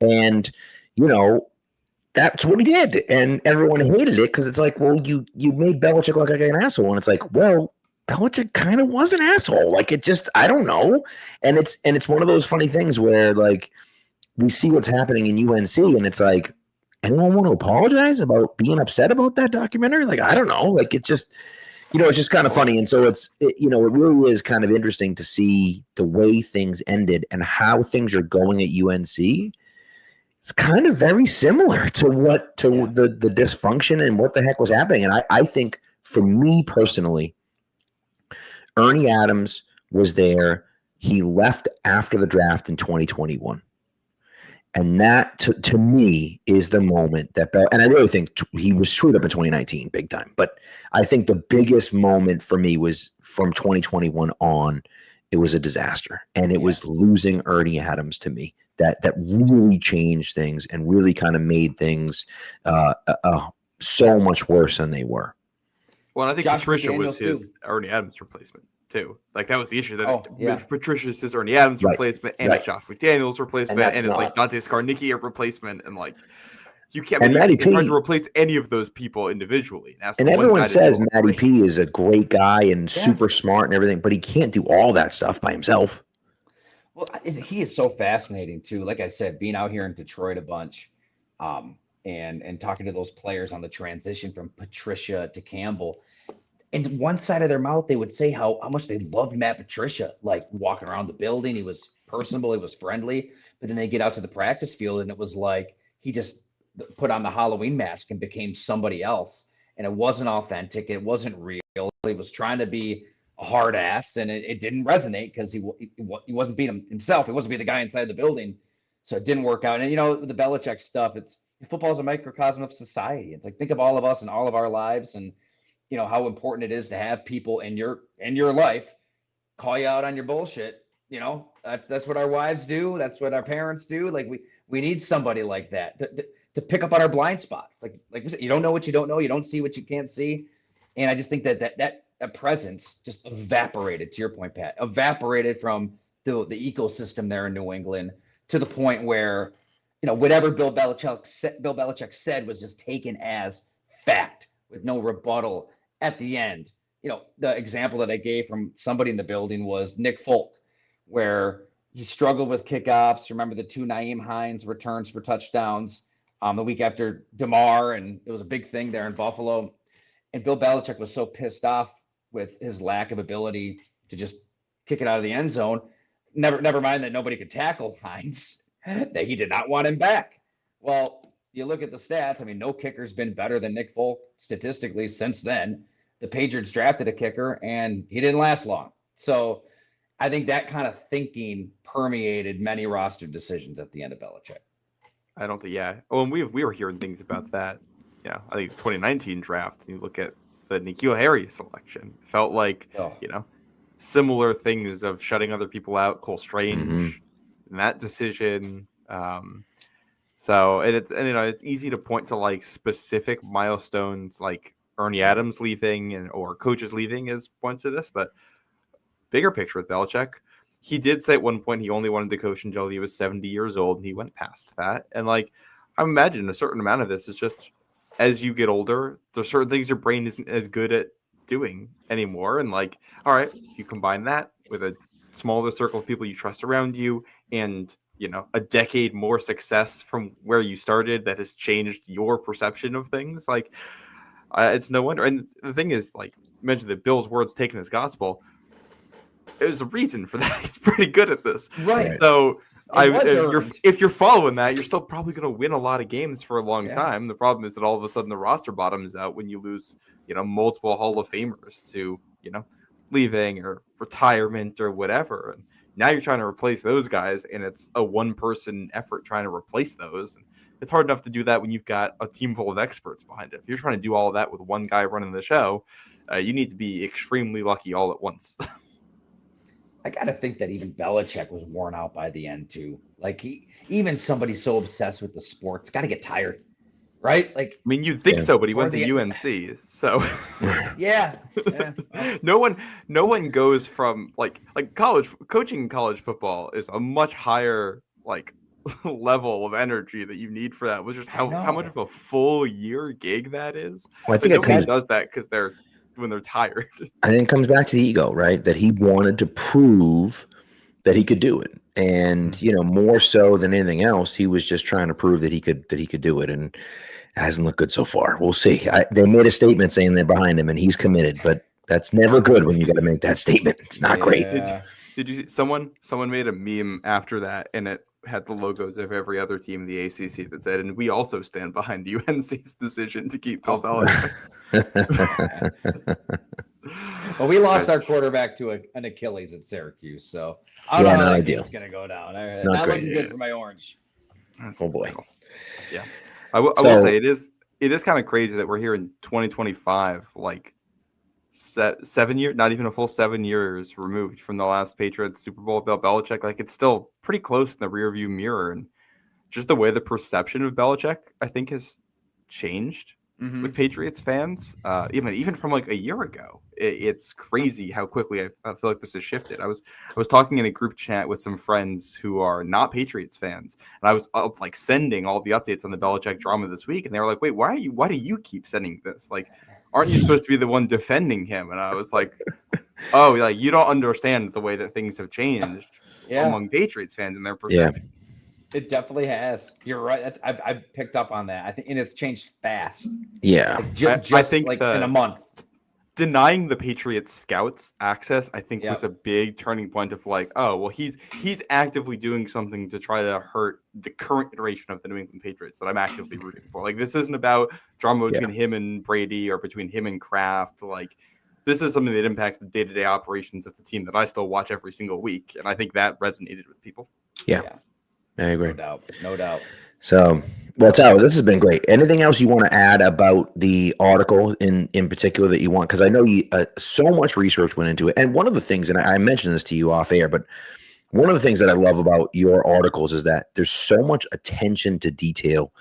And, that's what he did. And everyone hated it, because it's like, well, you made Belichick look like an asshole. And it's like, well, Belichick kind of was an asshole. Like, it just, I don't know. And it's one of those funny things where, like, we see what's happening in UNC, and it's like, anyone want to apologize about being upset about that documentary? Like, I don't know. Like, it just, it's just kind of funny. And so it really is kind of interesting to see the way things ended and how things are going at UNC. It's kind of very similar to the dysfunction and what the heck was happening. And I think, for me personally, Ernie Adams was there. He left after the draft in 2021. And that, to me, is the moment that and I really think he was screwed up in 2019 big time. But I think the biggest moment for me was from 2021 on. It was a disaster. And it was losing Ernie Adams to me. That really changed things and really kind of made things so much worse than they were. Well, I think Josh Patricia McDaniels was his too. Ernie Adams replacement too. Like that was the issue that yeah. Patricia's his Ernie Adams Right. replacement and Right. his Josh McDaniels replacement and his like Dante Scarnicchi replacement, and like you can't. I mean, it's hard to replace any of those people individually. And everyone says Matty P is a great guy and super smart and everything, but he can't do all that stuff by himself. Well, he is so fascinating too. Like I said, being out here in Detroit a bunch, and talking to those players on the transition from Patricia to Campbell. And one side of their mouth, they would say how much they loved Matt Patricia, like walking around the building. He was personable, he was friendly. But then they get out to the practice field, and it was like he just put on the Halloween mask and became somebody else. And it wasn't authentic. It wasn't real. He was trying to be a hard ass, and it didn't resonate because he wasn't being himself. He wasn't being the guy inside the building. So it didn't work out. And, the Belichick stuff, football is a microcosm of society. It's like, think of all of us and all of our lives, and how important it is to have people in your life call you out on your bullshit. That's what our wives do. That's what our parents do. Like we need somebody like that to pick up on our blind spots. Like we said, you don't know what you don't know. You don't see what you can't see. And I just think that presence just evaporated, to your point, Pat, evaporated from the ecosystem there in New England to the point where, whatever Bill Belichick said was just taken as fact with no rebuttal at the end. The example that I gave from somebody in the building was Nick Folk, where he struggled with kickoffs. Remember the 2 Nyheim Hines returns for touchdowns the week after DeMar, and it was a big thing there in Buffalo. And Bill Belichick was so pissed off with his lack of ability to just kick it out of the end zone. Never mind that nobody could tackle Hines, that he did not want him back. Well, you look at the stats. I mean, no kicker's been better than Nick Folk statistically since then. The Patriots drafted a kicker, and he didn't last long. So I think that kind of thinking permeated many roster decisions at the end of Belichick. I don't think, Oh, and we were hearing things about that. Yeah, I think 2019 draft. You look at the N'Keal Harry selection. Felt like similar things of shutting other people out. Cole Strange, and that decision. So it's easy to point to like specific milestones, like Ernie Adams leaving or coaches leaving as points to this, but bigger picture with Belichick, he did say at one point he only wanted to coach until he was 70 years old, and he went past that. And like I imagine a certain amount of this is just as you get older, there's certain things your brain isn't as good at doing anymore. And like, all right, if you combine that with a smaller circle of people you trust around you, and a decade more success from where you started that has changed your perception of things, like it's no wonder. And the thing is, like you mentioned, that Bill's words taken as gospel. There's a reason for that. He's pretty good at this, right? So if you're following that, you're still probably going to win a lot of games for a long time. The problem is that all of a sudden the roster bottoms out when you lose, multiple Hall of Famers to, leaving or retirement or whatever. And now you're trying to replace those guys, and it's a one-person effort trying to replace those. And it's hard enough to do that when you've got a team full of experts behind it. If you're trying to do all of that with one guy running the show, you need to be extremely lucky all at once. I got to think that even Belichick was worn out by the end too. Like even somebody so obsessed with the sport's got to get tired, right? Like, I mean, you'd think so, but he went to UNC, so yeah. No one goes from like coaching college football is a much higher like level of energy that you need for that. Was just how much of a full year gig that is. Well, I think nobody does that because when they're tired. I think it comes back to the ego, right? That he wanted to prove that he could do it. And, more so than anything else, he was just trying to prove that he could do it. And it hasn't looked good so far. We'll see. They made a statement saying they're behind him and he's committed, but that's never good when you got to make that statement. It's not great. Did you see someone made a meme after that, and it had the logos of every other team in the ACC that said, and we also stand behind UNC's decision to keep Bill Belichick. Well, we lost our quarterback to an Achilles at Syracuse, so I don't know how it's going to go down. Not looking good for my Orange. Oh boy. Yeah. I will say it is kind of crazy that we're here in 2025, like 7 years, not even a full 7 years removed from the last Patriots Super Bowl. Bill Belichick, like it's still pretty close in the rearview mirror, and just the way the perception of Belichick, I think, has changed with Patriots fans. Even from like a year ago, it's crazy how quickly I feel like this has shifted. I was talking in a group chat with some friends who are not Patriots fans, and I was like sending all the updates on the Belichick drama this week, and they were like, "Wait, why do you keep sending this? Like, aren't you supposed to be the one defending him?" And I was like, "Oh, like you don't understand the way that things have changed among Patriots fans and their perception." It definitely has. You're right. I've picked up on that. I think, and it's changed fast. Yeah, like just I think like in a month. Denying the Patriots scouts access, I think, was a big turning point of like, oh, well, he's actively doing something to try to hurt the current iteration of the New England Patriots that I'm actively rooting for. Like, this isn't about drama between him and Brady or between him and Kraft. Like, this is something that impacts the day-to-day operations of the team that I still watch every single week, and I think that resonated with people. Yeah. I agree. No doubt. So, well, Tyler, this has been great. Anything else you want to add about the article in particular that you want? Because I know you so much research went into it. And one of the things, and I mentioned this to you off air, but one of the things that I love about your articles is that there's so much attention to detail.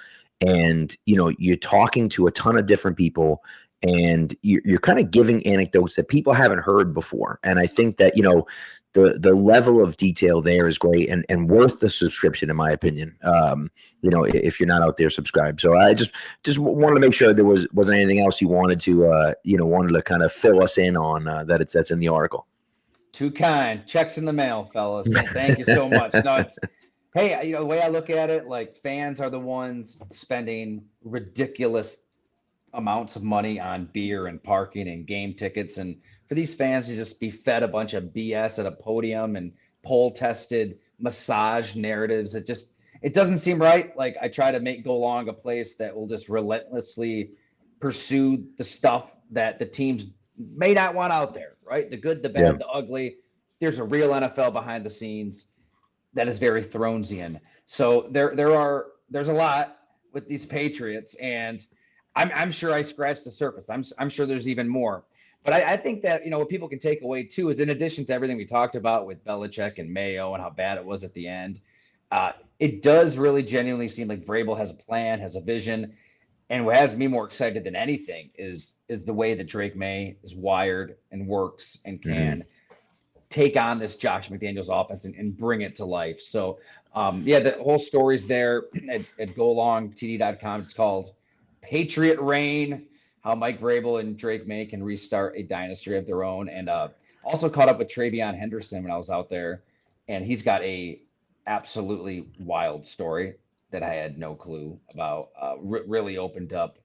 And, you're talking to a ton of different people, and you're kind of giving anecdotes that people haven't heard before. And I think that, the level of detail there is great and worth the subscription, in my opinion. If you're not out there, subscribe. So I just wanted to make sure there wasn't anything else you wanted to kind of fill us in on that's in the article. Too kind. Checks in the mail, fellas. Thank you so much. No, hey, the way I look at it, like fans are the ones spending ridiculous amounts of money on beer and parking and game tickets, and for these fans to just be fed a bunch of BS at a podium and poll tested massage narratives, it doesn't seem right. Like, I try to go along a place that will just relentlessly pursue the stuff that the teams may not want out there, right? The good, the bad, the ugly. There's a real NFL behind the scenes that is very Thronesian. So there's a lot with these Patriots, and I'm sure I scratched the surface. I'm sure there's even more. But I think that, what people can take away too is, in addition to everything we talked about with Belichick and Mayo and how bad it was at the end, it does really genuinely seem like Vrabel has a plan, has a vision. And what has me more excited than anything is the way that Drake May is wired and works and can take on this Josh McDaniels offense and bring it to life. So, the whole story's there at golongtd.com. It's called Patriot Reign, how Mike Vrabel and Drake May can restart a dynasty of their own. And also caught up with Travion Henderson when I was out there, and he's got a absolutely wild story that I had no clue about. Really opened up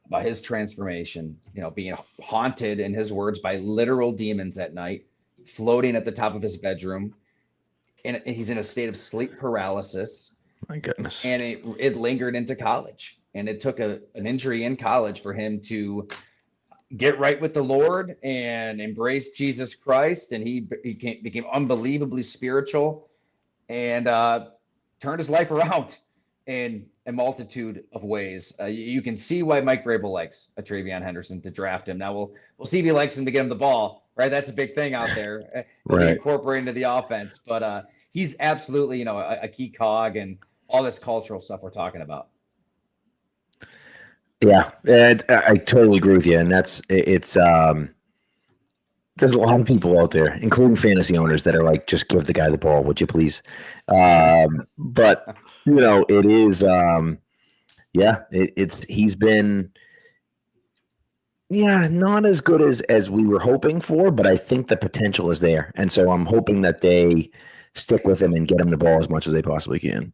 about his transformation, being haunted, in his words, by literal demons at night, floating at the top of his bedroom. And he's in a state of sleep paralysis. My goodness. And it lingered into college. And it took an injury in college for him to get right with the Lord and embrace Jesus Christ. And he became unbelievably spiritual and turned his life around in a multitude of ways. You can see why Mike Vrabel likes a Travion Henderson to draft him. Now we'll see if he likes him to get him the ball, right? That's a big thing out there. Right. Incorporated into the offense, but he's absolutely, a key cog and all this cultural stuff we're talking about. Yeah, I totally agree with you, and it's there's a lot of people out there, including fantasy owners, that are like, just give the guy the ball, would you please? But it is, he's been, not as good as we were hoping for, but I think the potential is there, and so I'm hoping that they stick with him and get him the ball as much as they possibly can.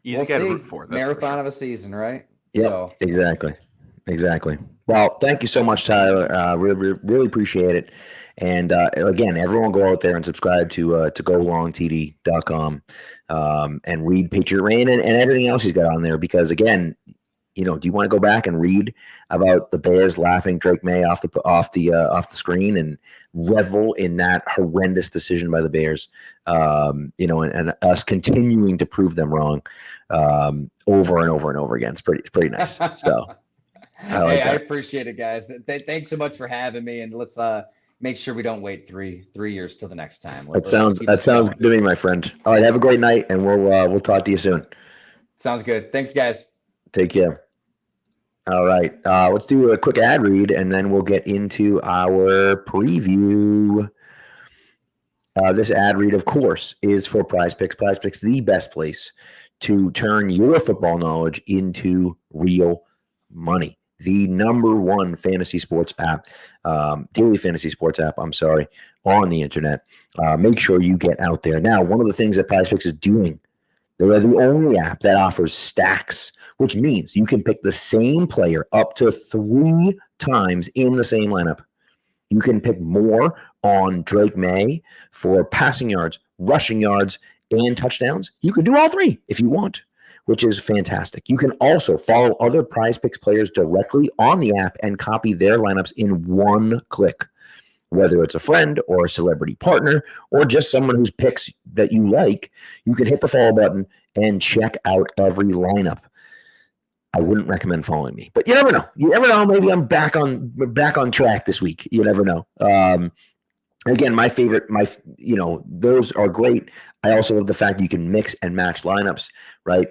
We'll see. Root for marathon of a season, right? Yeah, exactly. Well, thank you so much, Tyler. Really appreciate it. And again, everyone go out there and subscribe to golongtd.com and read Patriot Reign and everything else he's got on there, because again, do you want to go back and read about the Bears laughing Drake May off the screen and revel in that horrendous decision by the Bears, and us continuing to prove them wrong over and over and over again? It's pretty nice. So I appreciate it, guys. Thanks so much for having me, and let's make sure we don't wait three years till the next time. That sounds good to me, my friend. All right, have a great night, and we'll talk to you soon. Sounds good. Thanks, guys. Take care. All right, let's do a quick ad read, and then we'll get into our preview. This ad read, of course, is for Prize Picks. Prize Picks, the best place to turn your football knowledge into real money. The number one fantasy sports app, daily fantasy sports app, on the internet. Make sure you get out there. Now, one of the things that Prize Picks is doing, they're the only app that offers stacks, which means you can pick the same player up to 3 times in the same lineup. You can pick more on Drake May for passing yards, rushing yards, and touchdowns. You can do all 3 if you want, which is fantastic. You can also follow other Prize Picks players directly on the app and copy their lineups in one click. Whether it's a friend or a celebrity partner or just someone whose picks that you like, you can hit the follow button and check out every lineup. I wouldn't recommend following me, but you never know. Maybe I'm back on track this week. You never know. Again, my favorite, those are great. I also love the fact that you can mix and match lineups, right?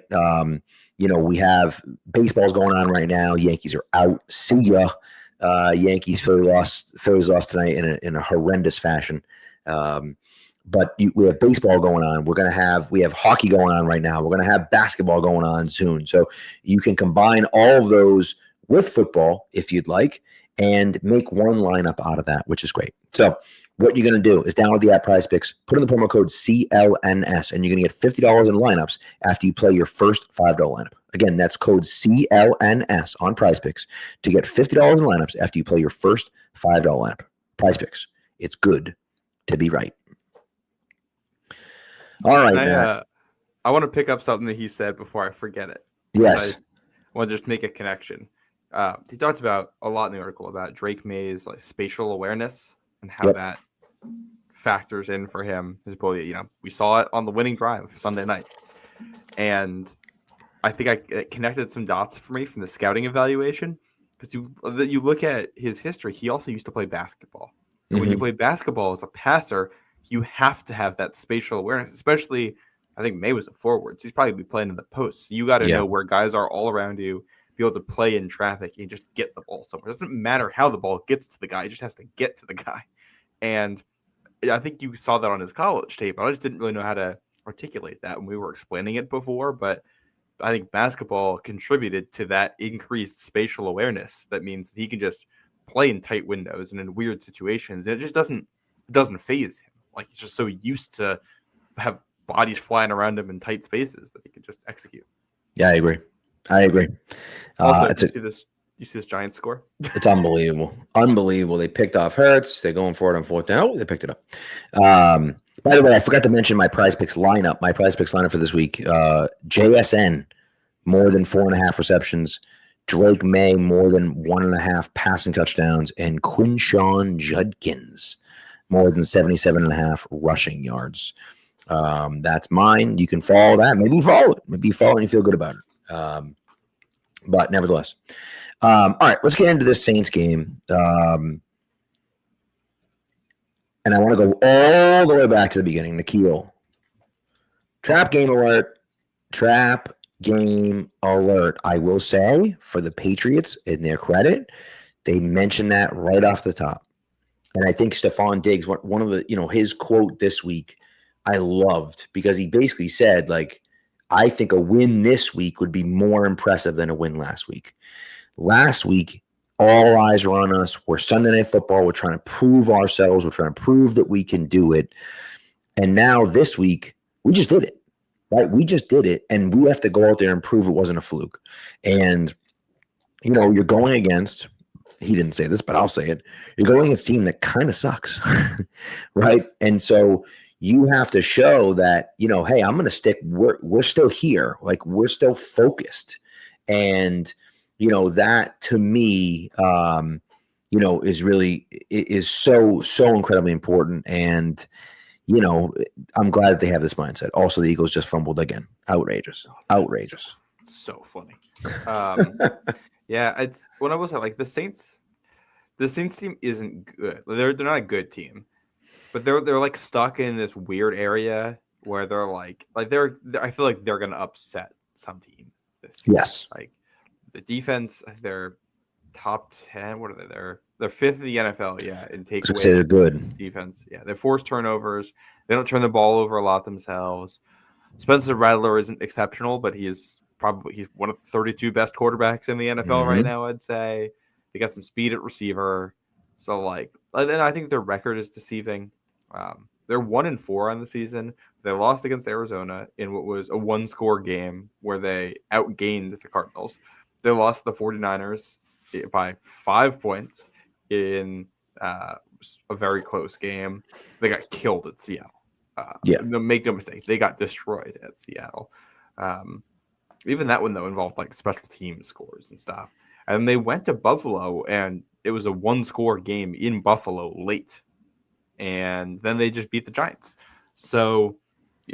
We have baseball's going on right now. Yankees are out. See ya. Yankees, Phillies lost tonight in a horrendous fashion. But we have baseball going on. We have hockey going on right now. We're going to have basketball going on soon. So you can combine all of those with football if you'd like and make one lineup out of that, which is great. So what you're going to do is download the app Prize Picks, put in the promo code CLNS, and you're going to get $50 in lineups after you play your first $5 lineup. Again, that's code CLNS on Prize Picks to get $50 in lineups after you play your first $5 lineup. Prize Picks. It's good to be right. All right, Matt. I want to pick up something that he said before I forget it. Yes. I want to just make a connection. He talked about a lot in the article about Drake May's spatial awareness and how that factors in for him. His ability, we saw it on the winning drive Sunday night, and I think it connected some dots for me from the scouting evaluation because you look at his history. He also used to play basketball. And when you play basketball as a passer, you have to have that spatial awareness, especially I think May was a forward. So he's probably playing in the post. So you got to know where guys are all around you, be able to play in traffic and just get the ball somewhere. It doesn't matter how the ball gets to the guy. It just has to get to the guy. And I think you saw that on his college tape. I just didn't really know how to articulate that when we were explaining it before. But I think basketball contributed to that increased spatial awareness. That means he can just play in tight windows and in weird situations. And it just doesn't faze him. He's just so used to have bodies flying around him in tight spaces that he can just execute. Yeah, I agree. Also, you see this Giants score? It's unbelievable. Unbelievable. They picked off Hurts. They're going for it on 4th down. Oh, they picked it up. By the way, I forgot to mention my Prize Picks lineup. My Prize Picks lineup for this week, JSN, more than 4.5 receptions. Drake May, more than 1.5 passing touchdowns. And Quinshawn Judkins, more than 77.5 rushing yards. That's mine. You can follow that. Maybe you follow it. Maybe you follow it and you feel good about it. But nevertheless. All right, let's get into this Saints game. And I want to go all the way back to the beginning. Nikhil. Trap game alert. I will say, for the Patriots, in their credit, they mentioned that right off the top. And I think Stephon Diggs, one of the, his quote this week, I loved because he basically said, I think a win this week would be more impressive than a win last week. Last week, all eyes were on us. We're Sunday Night Football. We're trying to prove ourselves. We're trying to prove that we can do it. And now this week, we just did it, right? We just did it, and we have to go out there and prove it wasn't a fluke. And, you're going against – he didn't say this, but I'll say it. You're going against a team that kind of sucks, right? And so you have to show that, hey, I'm going to stick. We're still here. We're still focused. And, that to me, is so incredibly important. And, I'm glad that they have this mindset. Also, the Eagles just fumbled again. Outrageous. Outrageous. So funny. Yeah, it's when I was like the Saints team isn't good. They're not a good team, but they're like stuck in this weird area where they're like they're I feel like they're gonna upset some team this year. Yes. Like the defense, they're top 10. What are they? They're fifth in the NFL. Yeah, in takeaways. Say they're good Defense. Yeah, they force turnovers. They don't turn the ball over a lot themselves. Spencer Rattler isn't exceptional, but he's one of the 32 best quarterbacks in the NFL right now, I'd say. They got some speed at receiver. So, and I think their record is deceiving. They're 1-4 on the season. They lost against Arizona in what was a one-score game where they outgained the Cardinals. They lost the 49ers by 5 points in a very close game. They got killed at Seattle. Make no mistake, they got destroyed at Seattle. Even that one, though, involved special team scores and stuff. And they went to Buffalo, and it was a one-score game in Buffalo late. And then they just beat the Giants. So,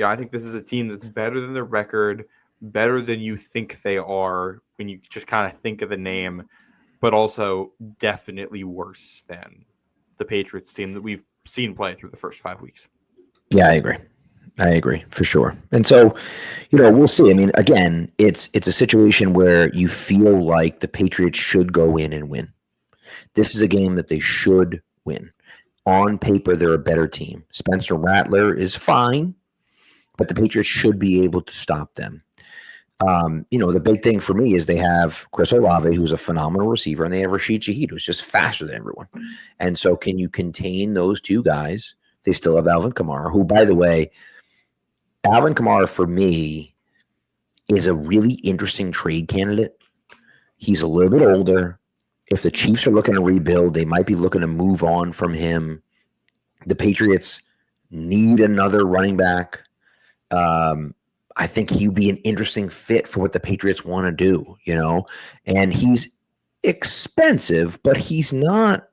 I think this is a team that's better than their record, better than you think they are when you just kind of think of the name, but also definitely worse than the Patriots team that we've seen play through the first 5 weeks. Yeah, I agree for sure. And so, we'll see. I mean, again, it's a situation where you feel like the Patriots should go in and win. This is a game that they should win. On paper, they're a better team. Spencer Rattler is fine, but the Patriots should be able to stop them. The big thing for me is they have Chris Olave, who's a phenomenal receiver, and they have Rashid Shaheed, who's just faster than everyone. And so can you contain those two guys? They still have Alvin Kamara, who, by the way, Alvin Kamara, for me, is a really interesting trade candidate. He's a little bit older. If the Chiefs are looking to rebuild, they might be looking to move on from him. The Patriots need another running back. I think he'd be an interesting fit for what the Patriots want to do, and he's expensive, but he's not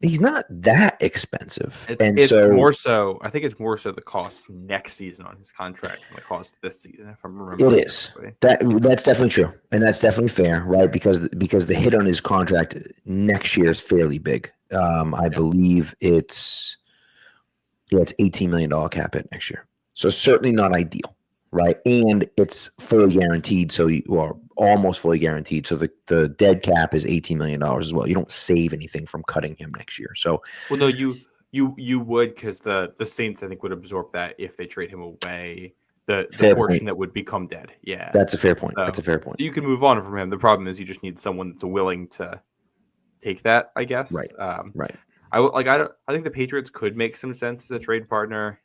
that expensive. It's more so, I think it's more so the cost next season on his contract than the cost this season, if I'm remembering. It is. That's definitely true. And that's definitely fair, right? Because the hit on his contract next year is fairly big. I believe it's $18 million cap hit next year. So certainly not ideal, right? And it's fully guaranteed. So almost fully guaranteed. So the dead cap is $18 million as well. You don't save anything from cutting him next year. So, well, no, you would, because the Saints, I think, would absorb that if they trade him away. The portion that would become dead. Yeah, that's a fair point. So, that's a fair point. So you can move on from him. The problem is you just need someone that's willing to take that, I guess. Right. Right. I think the Patriots could make some sense as a trade partner.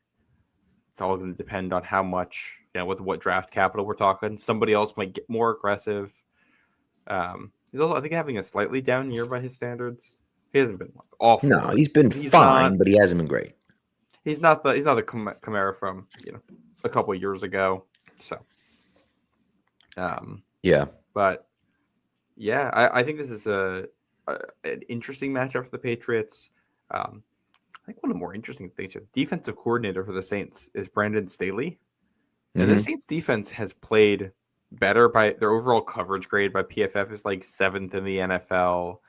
It's all going to depend on how much, with what draft capital we're talking. Somebody else might get more aggressive. He's also, I think, having a slightly down year by his standards. He hasn't been awful. No, he's been fine, but he hasn't been great. He's not the Kamara from a couple of years ago. So, yeah, but yeah, I think this is an interesting matchup for the Patriots. I think one of the more interesting things here, defensive coordinator for the Saints is Brandon Staley. And the Saints defense has played better by their overall coverage grade by PFF is 7th in the NFL.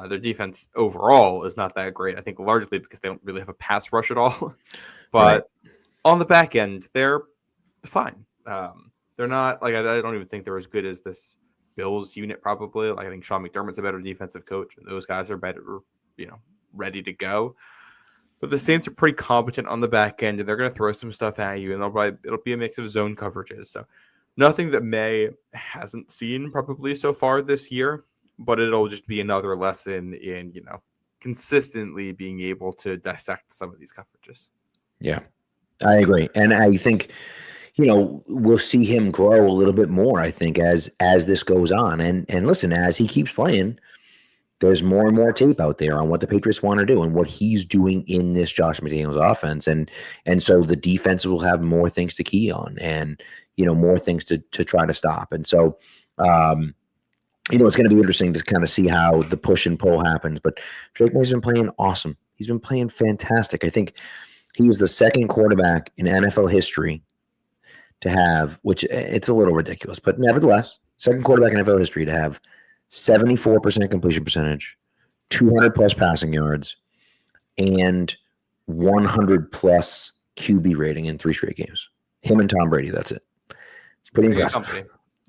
Their defense overall is not that great. I think largely because they don't really have a pass rush at all. But on the back end, they're fine. They're not I don't even think they're as good as this Bills unit probably. I think Sean McDermott's a better defensive coach, and those guys are better, ready to go. But the Saints are pretty competent on the back end, and they're going to throw some stuff at you, and it'll be a mix of zone coverages. So nothing that May hasn't seen probably so far this year, but it'll just be another lesson in, consistently being able to dissect some of these coverages. Yeah, I agree. And I think, we'll see him grow a little bit more, I think, as this goes on. And listen, as he keeps playing, there's more and more tape out there on what the Patriots want to do and what he's doing in this Josh McDaniels offense. And so the defense will have more things to key on and, more things to try to stop. And so it's going to be interesting to kind of see how the push and pull happens. But Drake May's been playing awesome. He's been playing fantastic. I think he's the second quarterback in NFL history to have, which it's a little ridiculous, but nevertheless, second quarterback in NFL history to have 74% completion percentage, 200 plus passing yards, and 100 plus QB rating in 3 straight games. Him and Tom Brady, that's it. It's pretty impressive,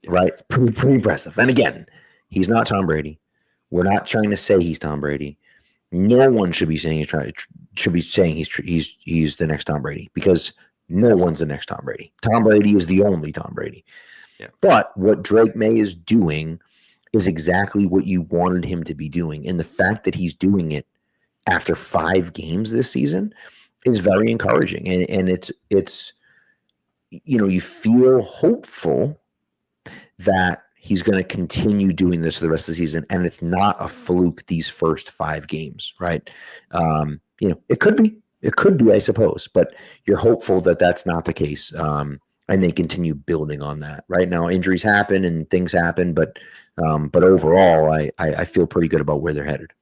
right? Pretty impressive. And again, he's not Tom Brady. We're not trying to say he's Tom Brady. No one should be saying he's the next Tom Brady, because no one's the next Tom Brady. Tom Brady is the only Tom Brady. Yeah. But what Drake May is doing is exactly what you wanted him to be doing, and the fact that he's doing it after 5 games this season is very encouraging, and it's you feel hopeful that he's going to continue doing this for the rest of the season, and it's not a fluke these first 5 games, right? It could be, I suppose, but you're hopeful that that's not the case, and they continue building on that. Right now, injuries happen and things happen, but overall, I feel pretty good about where they're headed.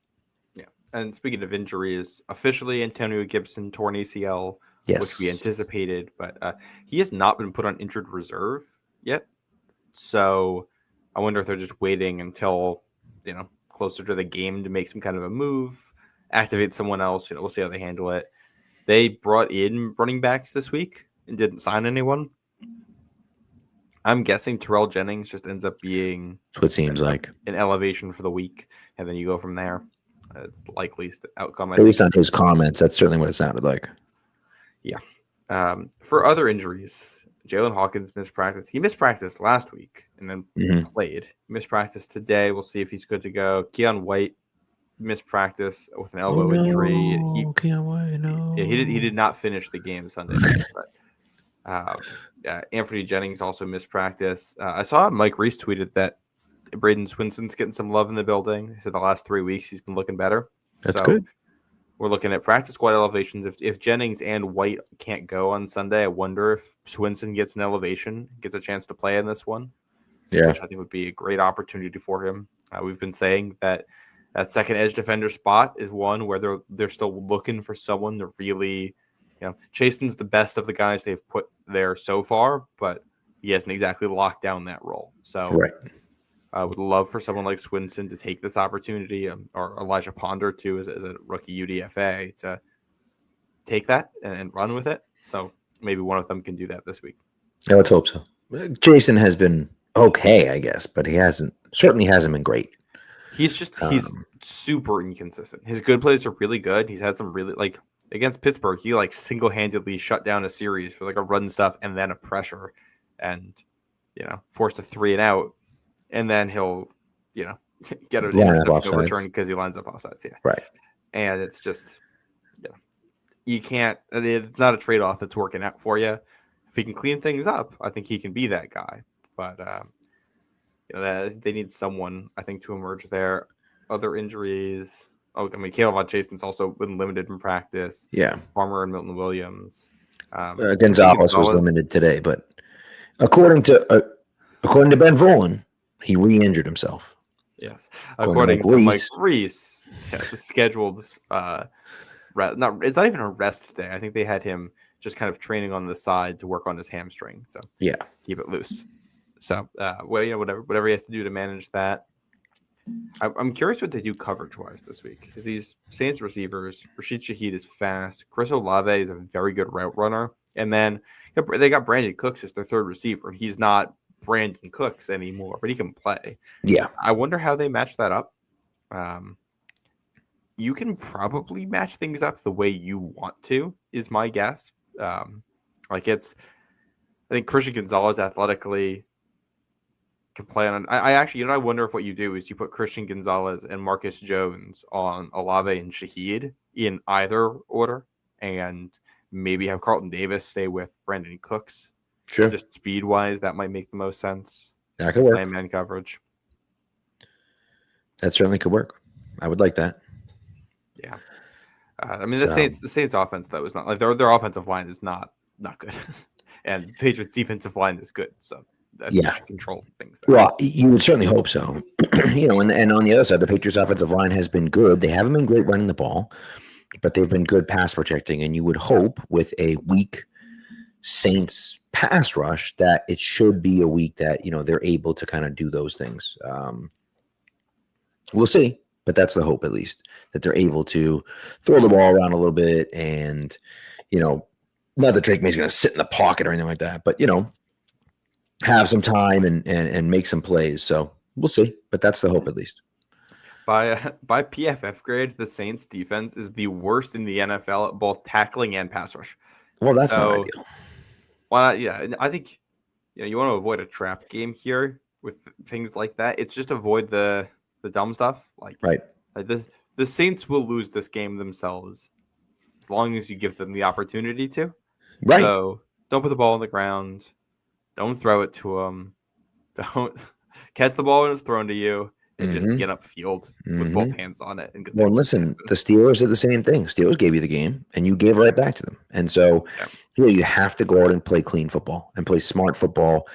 Yeah, and speaking of injuries, officially Antonio Gibson torn ACL, yes, which we anticipated, but he has not been put on injured reserve yet. So I wonder if they're just waiting until, closer to the game to make some kind of a move, activate someone else. We'll see how they handle it. They brought in running backs this week and didn't sign anyone. I'm guessing Terrell Jennings just ends up being that's what it seems like an elevation for the week, and then you go from there. It's the likeliest outcome. Based on his comments, that's certainly what it sounded like. Yeah. For other injuries, Jalen Hawkins missed practice. He missed practice last week and then played. He missed practice today. We'll see if he's good to go. Keon White missed practice with an elbow injury. Keon White, no. He did not finish the game Sunday. But Anthony Jennings also missed practice. I saw Mike Reese tweeted that Braden Swinson's getting some love in the building. He said the last 3 weeks he's been looking better. That's good. We're looking at practice squad elevations. If Jennings and White can't go on Sunday, I wonder if Swinson gets an elevation, gets a chance to play in this one. Yeah, which I think would be a great opportunity for him. We've been saying that second edge defender spot is one where they're still looking for someone to really, Chasen's the best of the guys they've put there so far, but he hasn't exactly locked down that role. So right. I would love for someone like Swinson to take this opportunity, or Elijah Ponder too, as a rookie UDFA, to take that and run with it. So maybe one of them can do that this week. Yeah, let's hope so. Jason has been okay, I guess, but he certainly hasn't been great. He's super inconsistent. His good plays are really good. He's had some really, against Pittsburgh, he single-handedly shut down a series for a run stuff and then a pressure, and forced a 3 and out. And then he'll, get an interception return because he lines up offsides. Yeah. Right. And it's just, you can't, it's not a trade-off that's working out for you. If he can clean things up, I think he can be that guy. But, they need someone, I think, to emerge there. Other injuries. Caleb Jason's also been limited in practice. Yeah. Farmer and Milton Williams. Gonzalez was limited today, but according to Ben Volen, he re-injured himself. Yes, according to Mike Reese, it's a scheduled. It's not even a rest day. I think they had him just kind of training on the side to work on his hamstring. So yeah, keep it loose. So whatever he has to do to manage that. I'm curious what they do coverage-wise this week, because these Saints receivers, Rashid Shaheed is fast. Chris Olave is a very good route runner, and then they got Brandon Cooks as their third receiver. He's not Brandon Cooks anymore, but he can play. Yeah. I wonder how they match that up. You can probably match things up the way you want to, is my guess. I think Christian Gonzalez athletically can play on. I wonder if what you do is you put Christian Gonzalez and Marcus Jones on Olave and Shaheed in either order, and maybe have Carlton Davis stay with Brandon Cooks. Sure. Just speed-wise, that might make the most sense. That could work. Man coverage. That certainly could work. I would like that. Yeah. The Saints offense, though, is not their offensive line is not good, and the Patriots defensive line is good. So that Yeah. they should control things there. Well, you would certainly hope so. And on the other side, the Patriots' offensive line has been good. They haven't been great running the ball, but they've been good pass protecting. And you would hope with a weak Saints pass rush that it should be a week that, they're able to kind of do those things. We'll see, but that's the hope, at least, that they're able to throw the ball around a little bit and, not that Drake May's going to sit in the pocket or anything like that, but, have some time and make some plays. So we'll see, but that's the hope, at least. By PFF grade, the Saints defense is the worst in the NFL at both tackling and pass rush. Well, that's not ideal. Why not? Yeah, and I think you want to avoid a trap game here with things like that. It's just avoid the dumb stuff. Right. The Saints will lose this game themselves as long as you give them the opportunity to. Right. So don't put the ball on the ground. Don't throw it to them. Don't catch the ball when it's thrown to you and just get upfield with both hands on it. And well, listen, the Steelers did the same thing. Steelers gave you the game, and you gave right back to them. And so you have to go out and play clean football and play smart football.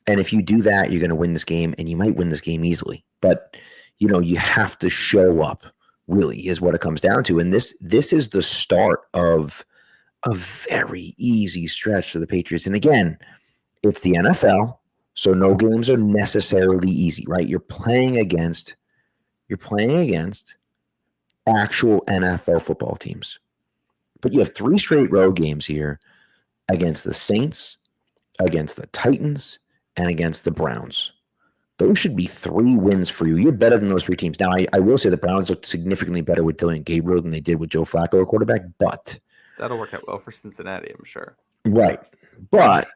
And if you do that, you're going to win this game, and you might win this game easily. But, you have to show up, really, is what it comes down to. And this is the start of a very easy stretch for the Patriots. And again, it's the NFL, so no games are necessarily easy, right? You're playing against actual NFL football teams. But you have 3 straight road games here against the Saints, against the Titans, and against the Browns. Those should be 3 wins for you. You're better than those 3 teams. Now, I will say the Browns looked significantly better with Dylan Gabriel than they did with Joe Flacco, a quarterback, but that'll work out well for Cincinnati, I'm sure. Right. But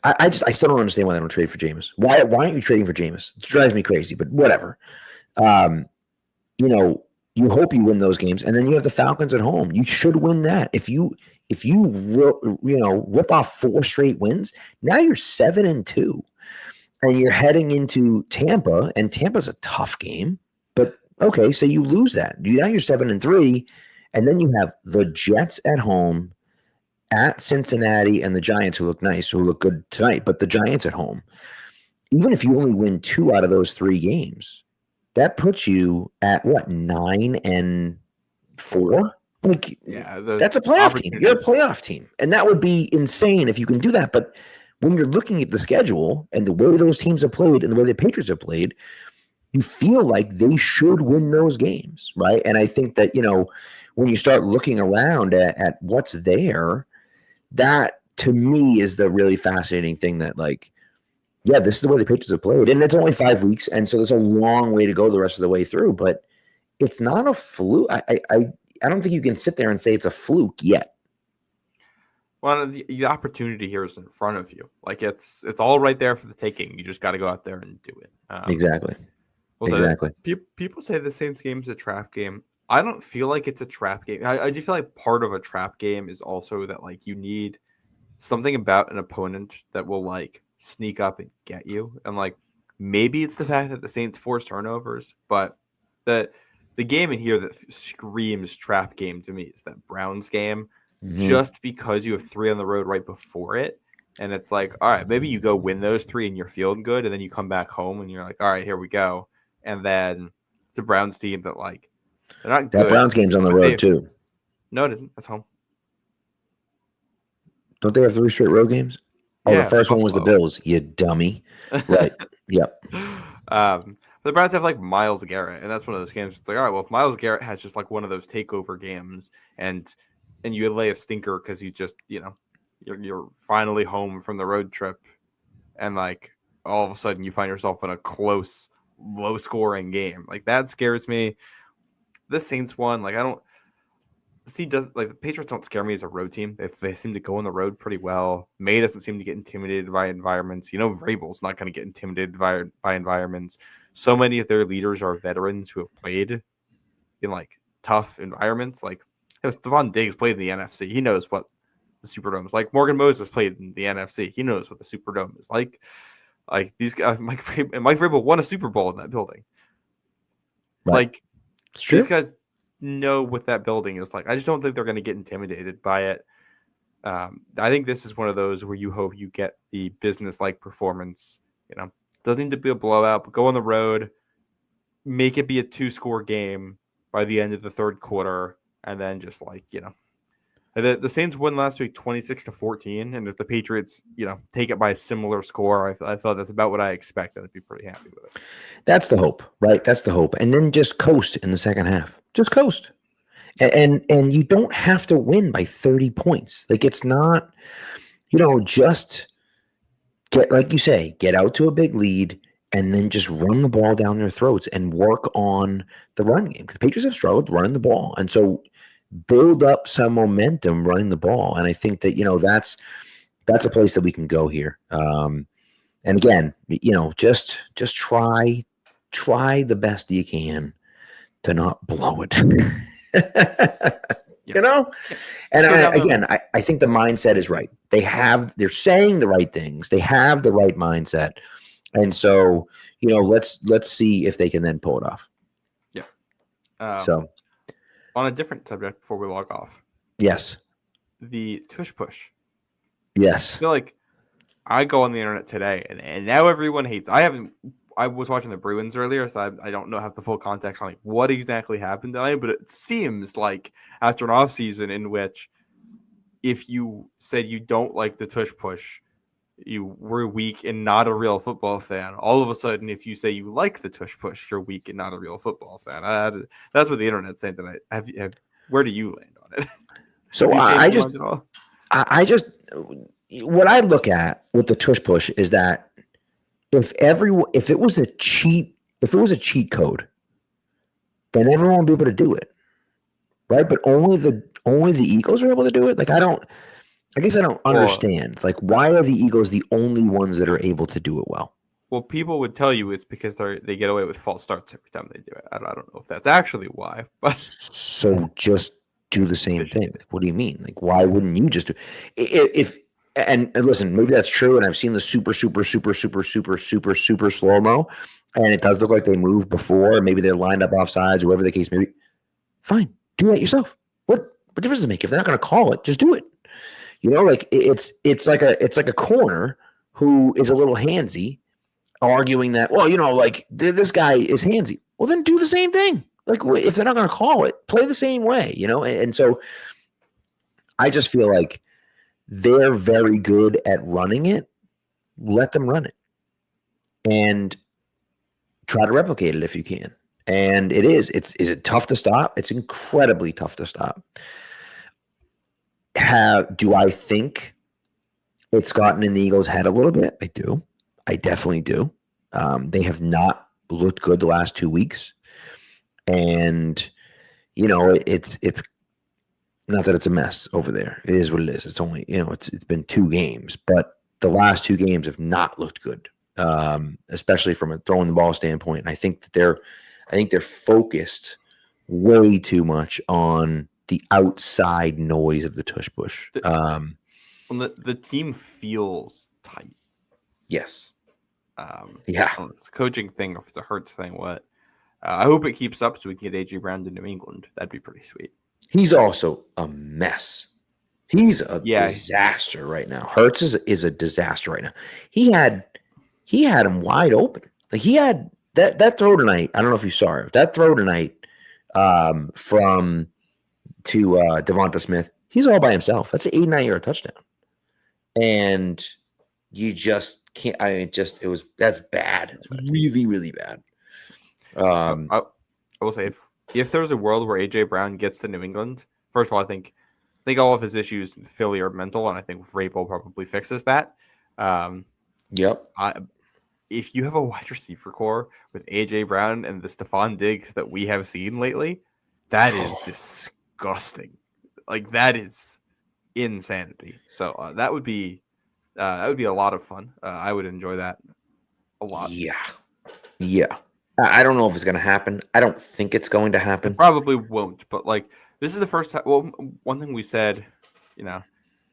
I still don't understand why they don't trade for Jameis. Why aren't you trading for Jameis? It drives me crazy, but whatever. You hope you win those games, and then you have the Falcons at home. You should win that. If you rip off 4 straight wins, now you're 7-2, and you're heading into Tampa, and Tampa's a tough game. But okay, so you lose that. Now you're 7-3, and then you have the Jets at home, at Cincinnati, and the Giants, who look good tonight, but the Giants at home. Even if you only win 2 out of those 3 games, that puts you at 9-4? That's a playoff team. You're a playoff team. And that would be insane if you can do that. But when you're looking at the schedule and the way those teams have played and the way the Patriots have played, you feel like they should win those games, right? And I think that, when you start looking around at what's there, that to me is the really fascinating thing that this is the way the Patriots have played. And it's only 5 weeks. And so there's a long way to go the rest of the way through, but it's not a fluke. I don't think you can sit there and say it's a fluke yet. Well, the opportunity here is in front of you. It's all right there for the taking. You just got to go out there and do it. Exactly. People say the Saints game is a trap game. I don't feel like it's a trap game. I do feel like part of a trap game is also that you need something about an opponent that will sneak up and get you. And maybe it's the fact that the Saints force turnovers, but the game in here that screams trap game to me is that Browns game, just because you have 3 on the road right before it. And it's all right, maybe you go win those 3 and you're feeling good, and then you come back home and you're all right, here we go. And then it's a Browns team that they're not good. That Browns game's on the road too. No, it isn't. That's home. Don't they have 3 straight road games? Oh, yeah, the first one was the Bills, you dummy. Right. Yep. The Browns have Myles Garrett, and that's one of those games. It's all right, well, if Myles Garrett has just one of those takeover games, and you lay a stinker because you just you're finally home from the road trip, and all of a sudden you find yourself in a close, low scoring game, that scares me. The Saints one, I don't. The Patriots don't scare me as a road team. They seem to go on the road pretty well. May doesn't seem to get intimidated by environments. Vrabel's not going to get intimidated by environments. So many of their leaders are veterans who have played in tough environments. Stephon Diggs played in the NFC. He knows what the Superdome is like. Morgan Moses played in the NFC. He knows what the Superdome is like. These guys, Mike Vrabel won a Super Bowl in that building. Right. These guys know what that building is like. I just don't think they're going to get intimidated by it. I think this is one of those where you hope you get the business-like performance. Doesn't need to be a blowout, but go on the road, make it be a 2-score game by the end of the third quarter, and then just the Saints won last week 26-14, and if the Patriots, take it by a similar score, I thought that's about what I expected. I'd be pretty happy with it. That's the hope, right? That's the hope. And then just coast in the second half. Just coast. And you don't have to win by 30 points. Like, it's not, just get, like you say, get out to a big lead and then just run the ball down their throats and work on the run game. Because the Patriots have struggled running the ball. And so build up some momentum running the ball. And I think that, that's a place that we can go here. And again, just try the best you can to not blow it. And I think the mindset is right. They're saying the right things. They have the right mindset. And so, let's see if they can then pull it off. Yeah. So on a different subject before we log off. Yes. The tush push. Yes. I feel like I go on the internet today and now everyone hates. I was watching the Bruins earlier, so I don't know have the full context on what exactly happened tonight, but it seems like after an off season in which if you said you don't like the tush push, you were weak and not a real football fan. All of a sudden, if you say you like the tush push, you're weak and not a real football fan. That's what the internet's saying tonight. Where do you land on it? So what I look at with the tush push is that if it was a cheat code, then everyone would be able to do it, right? But only the Eagles are able to do it. Like, I guess I don't understand. Like, why are the Eagles the only ones that are able to do it well? Well, people would tell you it's because they get away with false starts every time they do it. I don't know if that's actually why, but so just do the same thing. What do you mean? Like, why wouldn't you just do if? And listen, maybe that's true. And I've seen the super slow mo, and it does look like they moved before. Maybe they're lined up offsides, or whatever the case may be. Fine, do that yourself. What difference does it make if they're not going to call it? Just do it. Like it's like a corner who is a little handsy, arguing that this guy is handsy. Well, then do the same thing. Like, if they're not going to call it, play the same way. And so I just feel like they're very good at running it. Let them run it and try to replicate it if you can. And is it tough to stop? It's incredibly tough to stop. Do I think it's gotten in the Eagles' head a little bit? I do. I definitely do. They have not looked good the last 2 weeks. And, it's not that it's a mess over there. It is what it is. It's only, it's been 2 games, but the last 2 games have not looked good, especially from a throwing the ball standpoint. And I think that they're focused way too much on the outside noise of the tush push. The team feels tight. Yes. Yeah. I don't know if it's a coaching thing or if it's a Hurts thing. What? I hope it keeps up so we can get AJ Brown to New England. That'd be pretty sweet. He's also a mess. He's a disaster right now. Hurts is a disaster right now. He had him wide open. Like, he had that throw tonight. I don't know if you saw it. That throw tonight to Devonta Smith. He's all by himself. That's an 89-yard touchdown. And you just can't. That's bad. It's really, really bad. I will say if there's a world where AJ Brown gets to New England, first of all, I think all of his issues in Philly are mental, and I think Vrabel probably fixes that. Yep. If you have a wide receiver core with AJ Brown and the Stephon Diggs that we have seen lately, that is disgusting. Like, that is insanity. So that would be a lot of fun. I would enjoy that a lot. Yeah. I don't know if it's going to happen. I don't think it's going to happen. It probably won't. But this is the first time. Well, one thing we said, you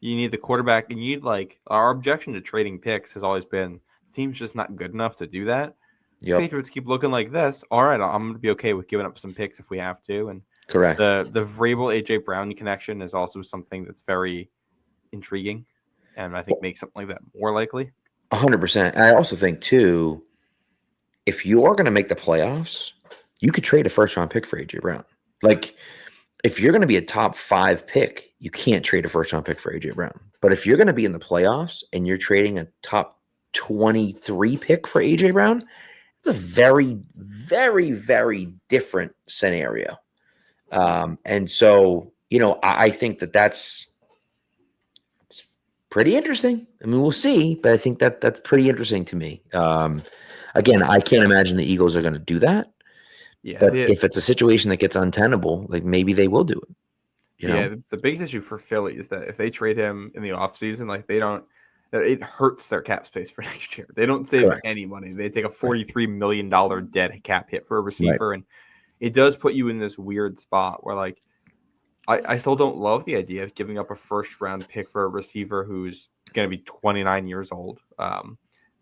need the quarterback, and you need our objection to trading picks has always been the team's just not good enough to do that. Yep. Patriots keep looking like this. All right, I'm going to be okay with giving up some picks if we have to. And correct. The Vrabel AJ Brown connection is also something that's very intriguing, and I think makes something like that more likely. 100%. I also think too, if you are going to make the playoffs, you could trade a first round pick for AJ Brown. Like, if you're going to be a top 5 pick, you can't trade a first round pick for AJ Brown. But if you're going to be in the playoffs and you're trading a top 23 pick for AJ Brown, it's a very, very, very different scenario. And so, I think that's pretty interesting. I mean, we'll see, but I think that's pretty interesting to me. Again, I can't imagine the Eagles are going to do that. Yeah, But if it's a situation that gets untenable, like maybe they will do it. Yeah, the biggest issue for Philly is that if they trade him in the offseason, like it hurts their cap space for next year. They don't save any money. They take a $43 million dead cap hit for a receiver, and it does put you in this weird spot where, like, I still don't love the idea of giving up a first round pick for a receiver who's going to be 29 years old.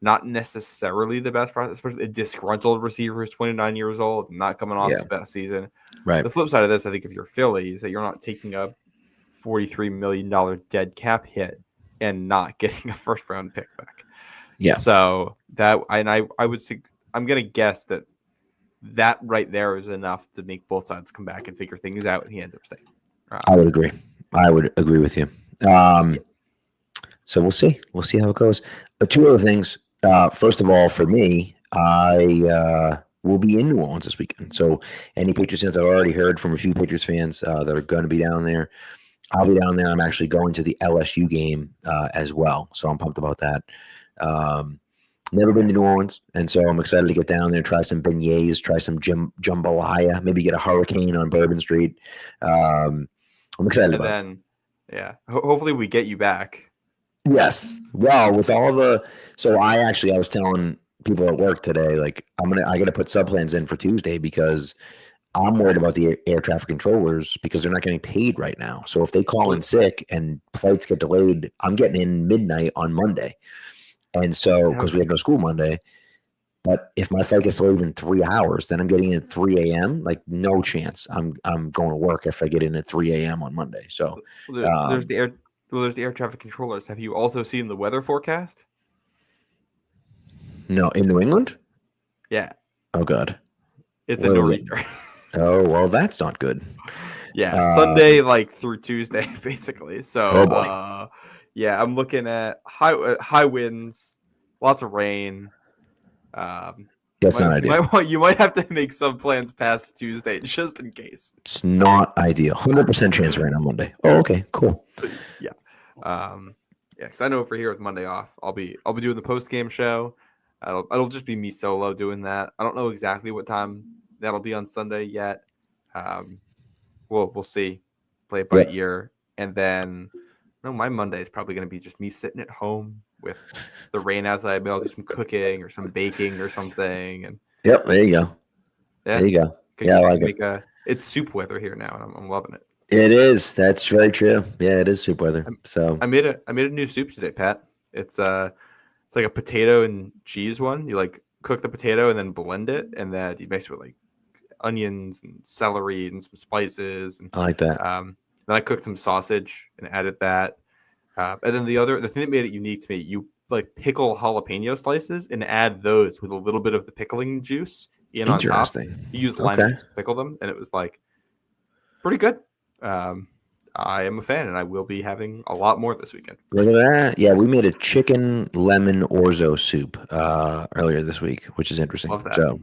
Not necessarily the best process, especially a disgruntled receiver who's 29 years old, not coming off his best season. Right. The flip side of this, I think, if you're Philly, is that you're not taking a $43 million dead cap hit and not getting a first round pick back. Yeah. So I would say, I'm going to guess that right there is enough to make both sides come back and figure things out, and he ends up staying. I would agree. I would agree with you. So we'll see. We'll see how it goes. But 2 other things. First of all, for me, I will be in New Orleans this weekend. So any Patriots fans, I've already heard from a few Patriots fans that are going to be down there. I'll be down there. I'm actually going to the LSU game as well. So I'm pumped about that. Never been to New Orleans, and so I'm excited to get down there, try some beignets, try some jambalaya, maybe get a hurricane on Bourbon Street. I'm excited about it. Hopefully we get you back. Yes. Well, with all I was telling people at work today, like I got to put sub plans in for Tuesday because I'm worried about the air traffic controllers because they're not getting paid right now. So if they call in sick and flights get delayed, I'm getting in midnight on Monday. And so, because we have no school Monday, but if my flight gets delayed in 3 hours, then I'm getting in at 3 a.m. Like, no chance. I'm going to work if I get in at 3 a.m. on Monday. So there's the air traffic controllers. Have you also seen the weather forecast? No, in New England? Yeah. Oh God. It's a nor'easter. Oh well, that's not good. Yeah, Sunday through Tuesday, basically. So, I'm looking at high winds, lots of rain. That's not ideal. You might have to make some plans past Tuesday just in case. It's not ideal. 100% chance rain on Monday. Oh, okay, cool. Yeah, because I know for here with Monday off, I'll be doing the post game show. It'll just be me solo doing that. I don't know exactly what time that'll be on Sunday yet. We'll see. Play it by ear, and then my Monday is probably going to be just me sitting at home with the rain outside. Maybe I'll do some cooking or some baking or something. And there you go. Yeah, there you go. I like it. It's soup weather here now, and I'm loving it. It is. That's very true. Yeah, it is soup weather. So I made a new soup today, Pat. It's like a potato and cheese one. You cook the potato and then blend it, and then you mix it with onions and celery and some spices. And, I like that. Then I cooked some sausage and added that. And then the thing that made it unique to me, you pickle jalapeno slices and add those with a little bit of the pickling juice in on top. You use lime juice to pickle them, and it was pretty good. I am a fan, and I will be having a lot more this weekend. Look at that. Yeah, we made a chicken lemon orzo soup earlier this week, which is interesting. Love that. So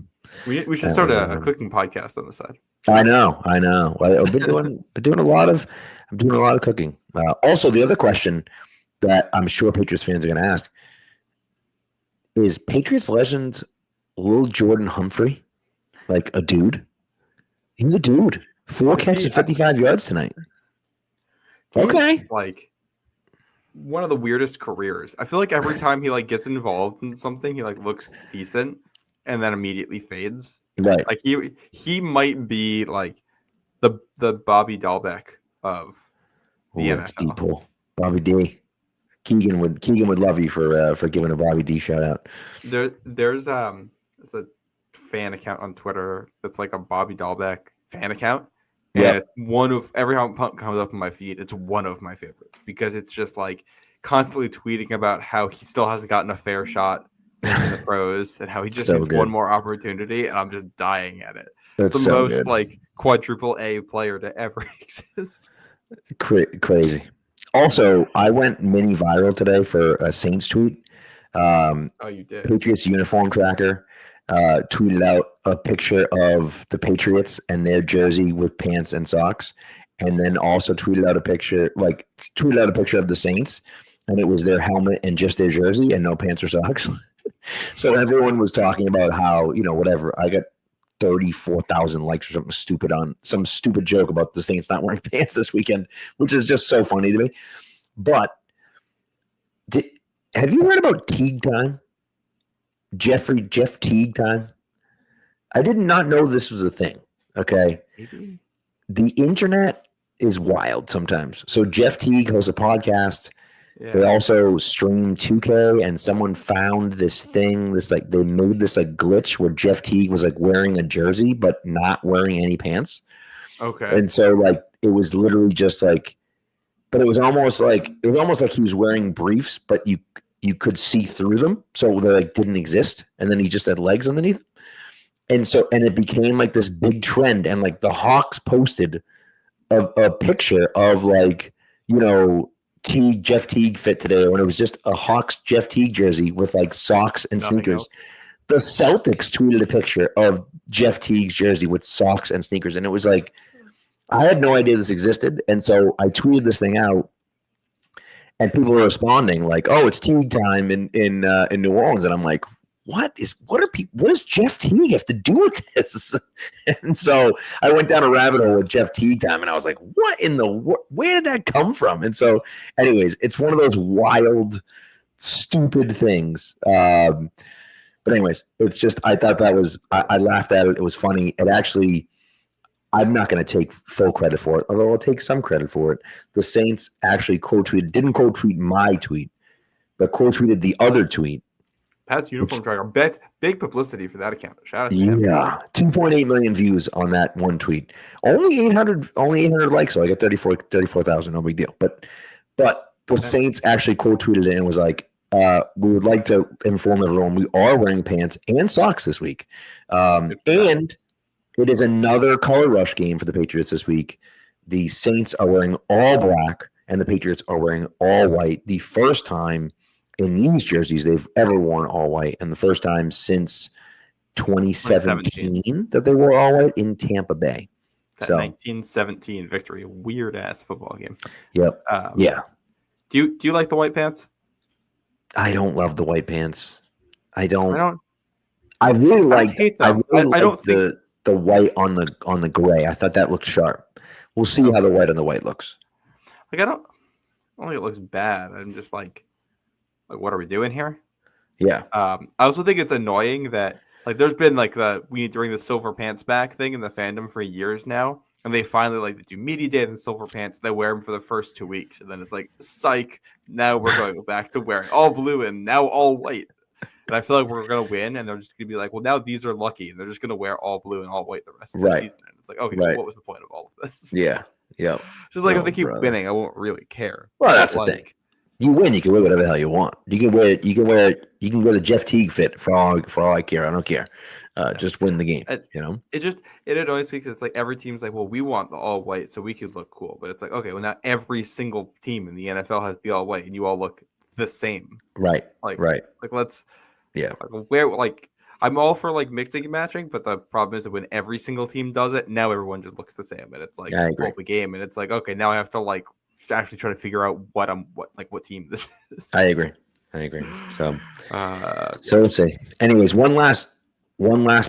we should start a cooking podcast on the side. I know. Well, I've been doing a lot of cooking. Also, the other question that I'm sure Patriots fans are going to ask is Patriots legend Lil Jordan Humphrey a dude? He's a dude. 4 catches, 55 yards tonight. Okay. One of the weirdest careers. I feel like every time he gets involved in something, he looks decent and then immediately fades. Right. He might be the Bobby Dahlbeck of the NFL. Deep pull. Bobby D. Keegan would love you for giving a Bobby D shout out. There's a fan account on Twitter that's a Bobby Dahlbeck fan account. And it's one of every time it comes up in my feed, it's one of my favorites because it's just like constantly tweeting about how he still hasn't gotten a fair shot in the pros and how he just needs one more opportunity, and I'm just dying at it. It's the most like quadruple A player to ever exist. Crazy. Also, I went mini viral today for a Saints tweet. Oh, you did. Patriots uniform tracker tweeted out a picture of the Patriots and their jersey with pants and socks, and then also tweeted out a picture of the Saints, and it was their helmet and just their jersey and no pants or socks. So everyone was talking about how, whatever. I got 34,000 likes or something stupid on some stupid joke about the Saints not wearing pants this weekend, which is just so funny to me. But have you heard about Teague time? Jeff Teague time? I did not know this was a thing. Okay. Maybe. The internet is wild sometimes. So Jeff Teague hosts a podcast. Yeah. They also stream 2K, and someone found this thing, they made this glitch where Jeff Teague was wearing a jersey but not wearing any pants. Okay. And so it was literally just but it was almost like he was wearing briefs, but you could see through them, so they didn't exist, and then he just had legs underneath. And it became this big trend, and the Hawks posted a picture of Jeff Teague fit today, when it was just a Hawks Jeff Teague jersey with socks and sneakers. Else. The Celtics tweeted a picture of Jeff Teague's jersey with socks and sneakers, and it was I had no idea this existed, and so I tweeted this thing out, and people were responding "Oh, it's Teague time in New Orleans," and I'm like, what does Jeff Teague have to do with this? And so I went down a rabbit hole with Jeff Teague time, and I was like, what in the where did that come from? And so, anyways, it's one of those wild, stupid things. But anyways, it's just, I thought that was, I laughed at it. It was funny. It actually, I'm not going to take full credit for it, although I'll take some credit for it. The Saints actually didn't quote tweet my tweet, but quote tweeted the other tweet. Pat's uniform tracker. Big publicity for that account. Shout out to him. Yeah, 2.8 million views on that one tweet. Only 800 likes, so I got 34,000. No big deal. But the Saints actually quote tweeted it and was like, "We would like to inform everyone we are wearing pants and socks this week, and it is another color rush game for the Patriots this week. The Saints are wearing all black, and the Patriots are wearing all white. The first time in these jerseys they've ever worn all white, and the first time since 2017 that they wore all white in Tampa Bay. That 1917 victory, a weird ass football game. Yep. Yeah. Do you like the white pants? I don't love the white pants. I really hate them. I don't think the white on the gray. I thought that looked sharp. We'll see how the white on the white looks. I don't think it looks bad. I'm just like, what are we doing here? Yeah. I also think it's annoying that there's been we need to bring the silver pants back thing in the fandom for years now, and they finally they do media day in silver pants. They wear them for the first 2 weeks, and then it's psych. Now we're going back to wearing all blue and now all white. And I feel like we're gonna win, and they're just gonna be well, now these are lucky, and they're just gonna wear all blue and all white the rest of the season. And it's okay, what was the point of all of this? Yeah. Yep. Just if they keep winning, I won't really care. Well, that's the thing. You win, you can wear whatever the hell you want. You can wear the Jeff Teague fit for all I care. I don't care. Just win the game. It annoys me because it's every team's well, we want the all white so we could look cool, but it's okay, well, now every single team in the NFL has the all white, and you all look the same. Right. Right. Let's. Yeah. I'm all for mixing and matching, but the problem is that when every single team does it, now everyone just looks the same, and it's the game, and it's okay, now I have to actually try to figure out what team this is. I agree. So let's see. Anyways, one last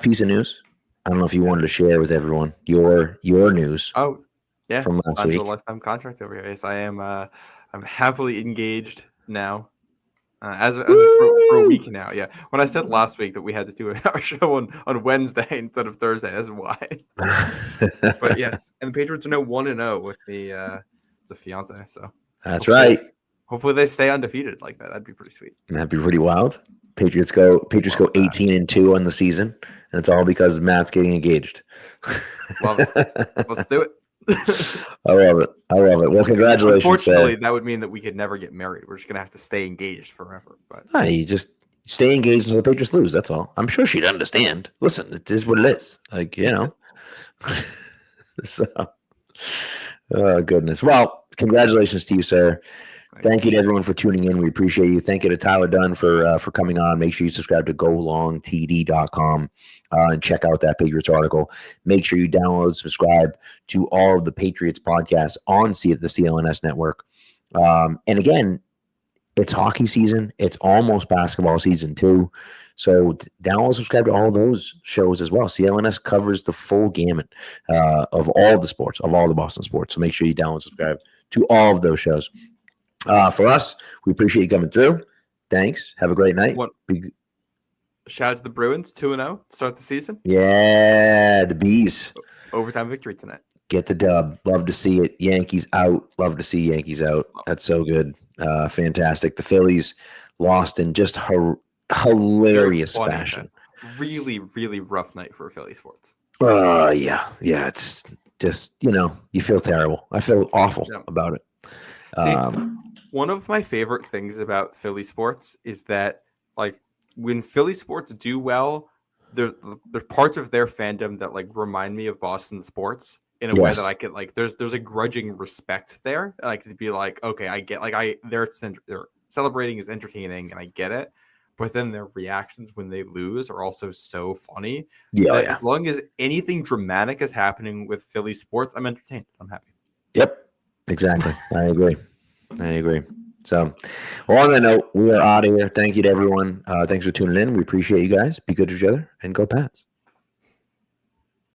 piece of news. I don't know if you wanted to share with everyone your news. Oh, yeah, from last week. A lifetime contract over here. Yes, I am. I'm happily engaged now. As for a week now. Yeah, when I said last week that we had to do our show on Wednesday instead of Thursday, that's why. But yes, and the Patriots are now 1-0 with me. A fiance, so that's right. Hopefully they stay undefeated like that. That'd be pretty sweet. That'd be pretty wild. Patriots go 18-2 on the season, and it's all because Matt's getting engaged. Love it. Let's do it. I love it. I love it. Well, congratulations, Unfortunately, sir. that would mean that we could never get married. We're just gonna have to stay engaged forever. But You just stay engaged until the Patriots lose. That's all. I'm sure she'd understand. Listen, it is what it is. Like, you know. So, oh, goodness. Well, congratulations to you, sir. Thank you to everyone for tuning in. We appreciate you. Thank you to Tyler Dunne for coming on. Make sure you subscribe to golongtd.com and check out that Patriots article. Make sure you download, subscribe to all of the Patriots podcasts on the CLNS network. And again, it's hockey season. It's almost basketball season too. So download, subscribe to all those shows as well. CLNS covers the full gamut of all the sports, of all the Boston sports. So make sure you download, subscribe to all of those shows. For us, we appreciate you coming through. Thanks. Have a great night. Shout out to the Bruins, 2-0 to start the season. Yeah, the Bees. Overtime victory tonight. Get the dub. Love to see it. Yankees out. Love to see Yankees out. That's so good. Fantastic. The Phillies lost in just hilarious fashion. Really, really rough night for Philly sports. Yeah. It's just, you feel terrible. I feel awful about it. See, one of my favorite things about Philly sports is that, like, when Philly sports do well, there's parts of their fandom that, like, remind me of Boston sports in a way that I could, like, there's a grudging respect there. And I could be like, okay, I get, like, they're celebrating is entertaining and I get it. But then their reactions when they lose are also so funny. As long as anything dramatic is happening with Philly sports, I'm entertained. I'm happy. Yep. Exactly. I agree. So, well, on that note, we are out of here. Thank you to everyone. Thanks for tuning in. We appreciate you guys. Be good to each other and go Pats.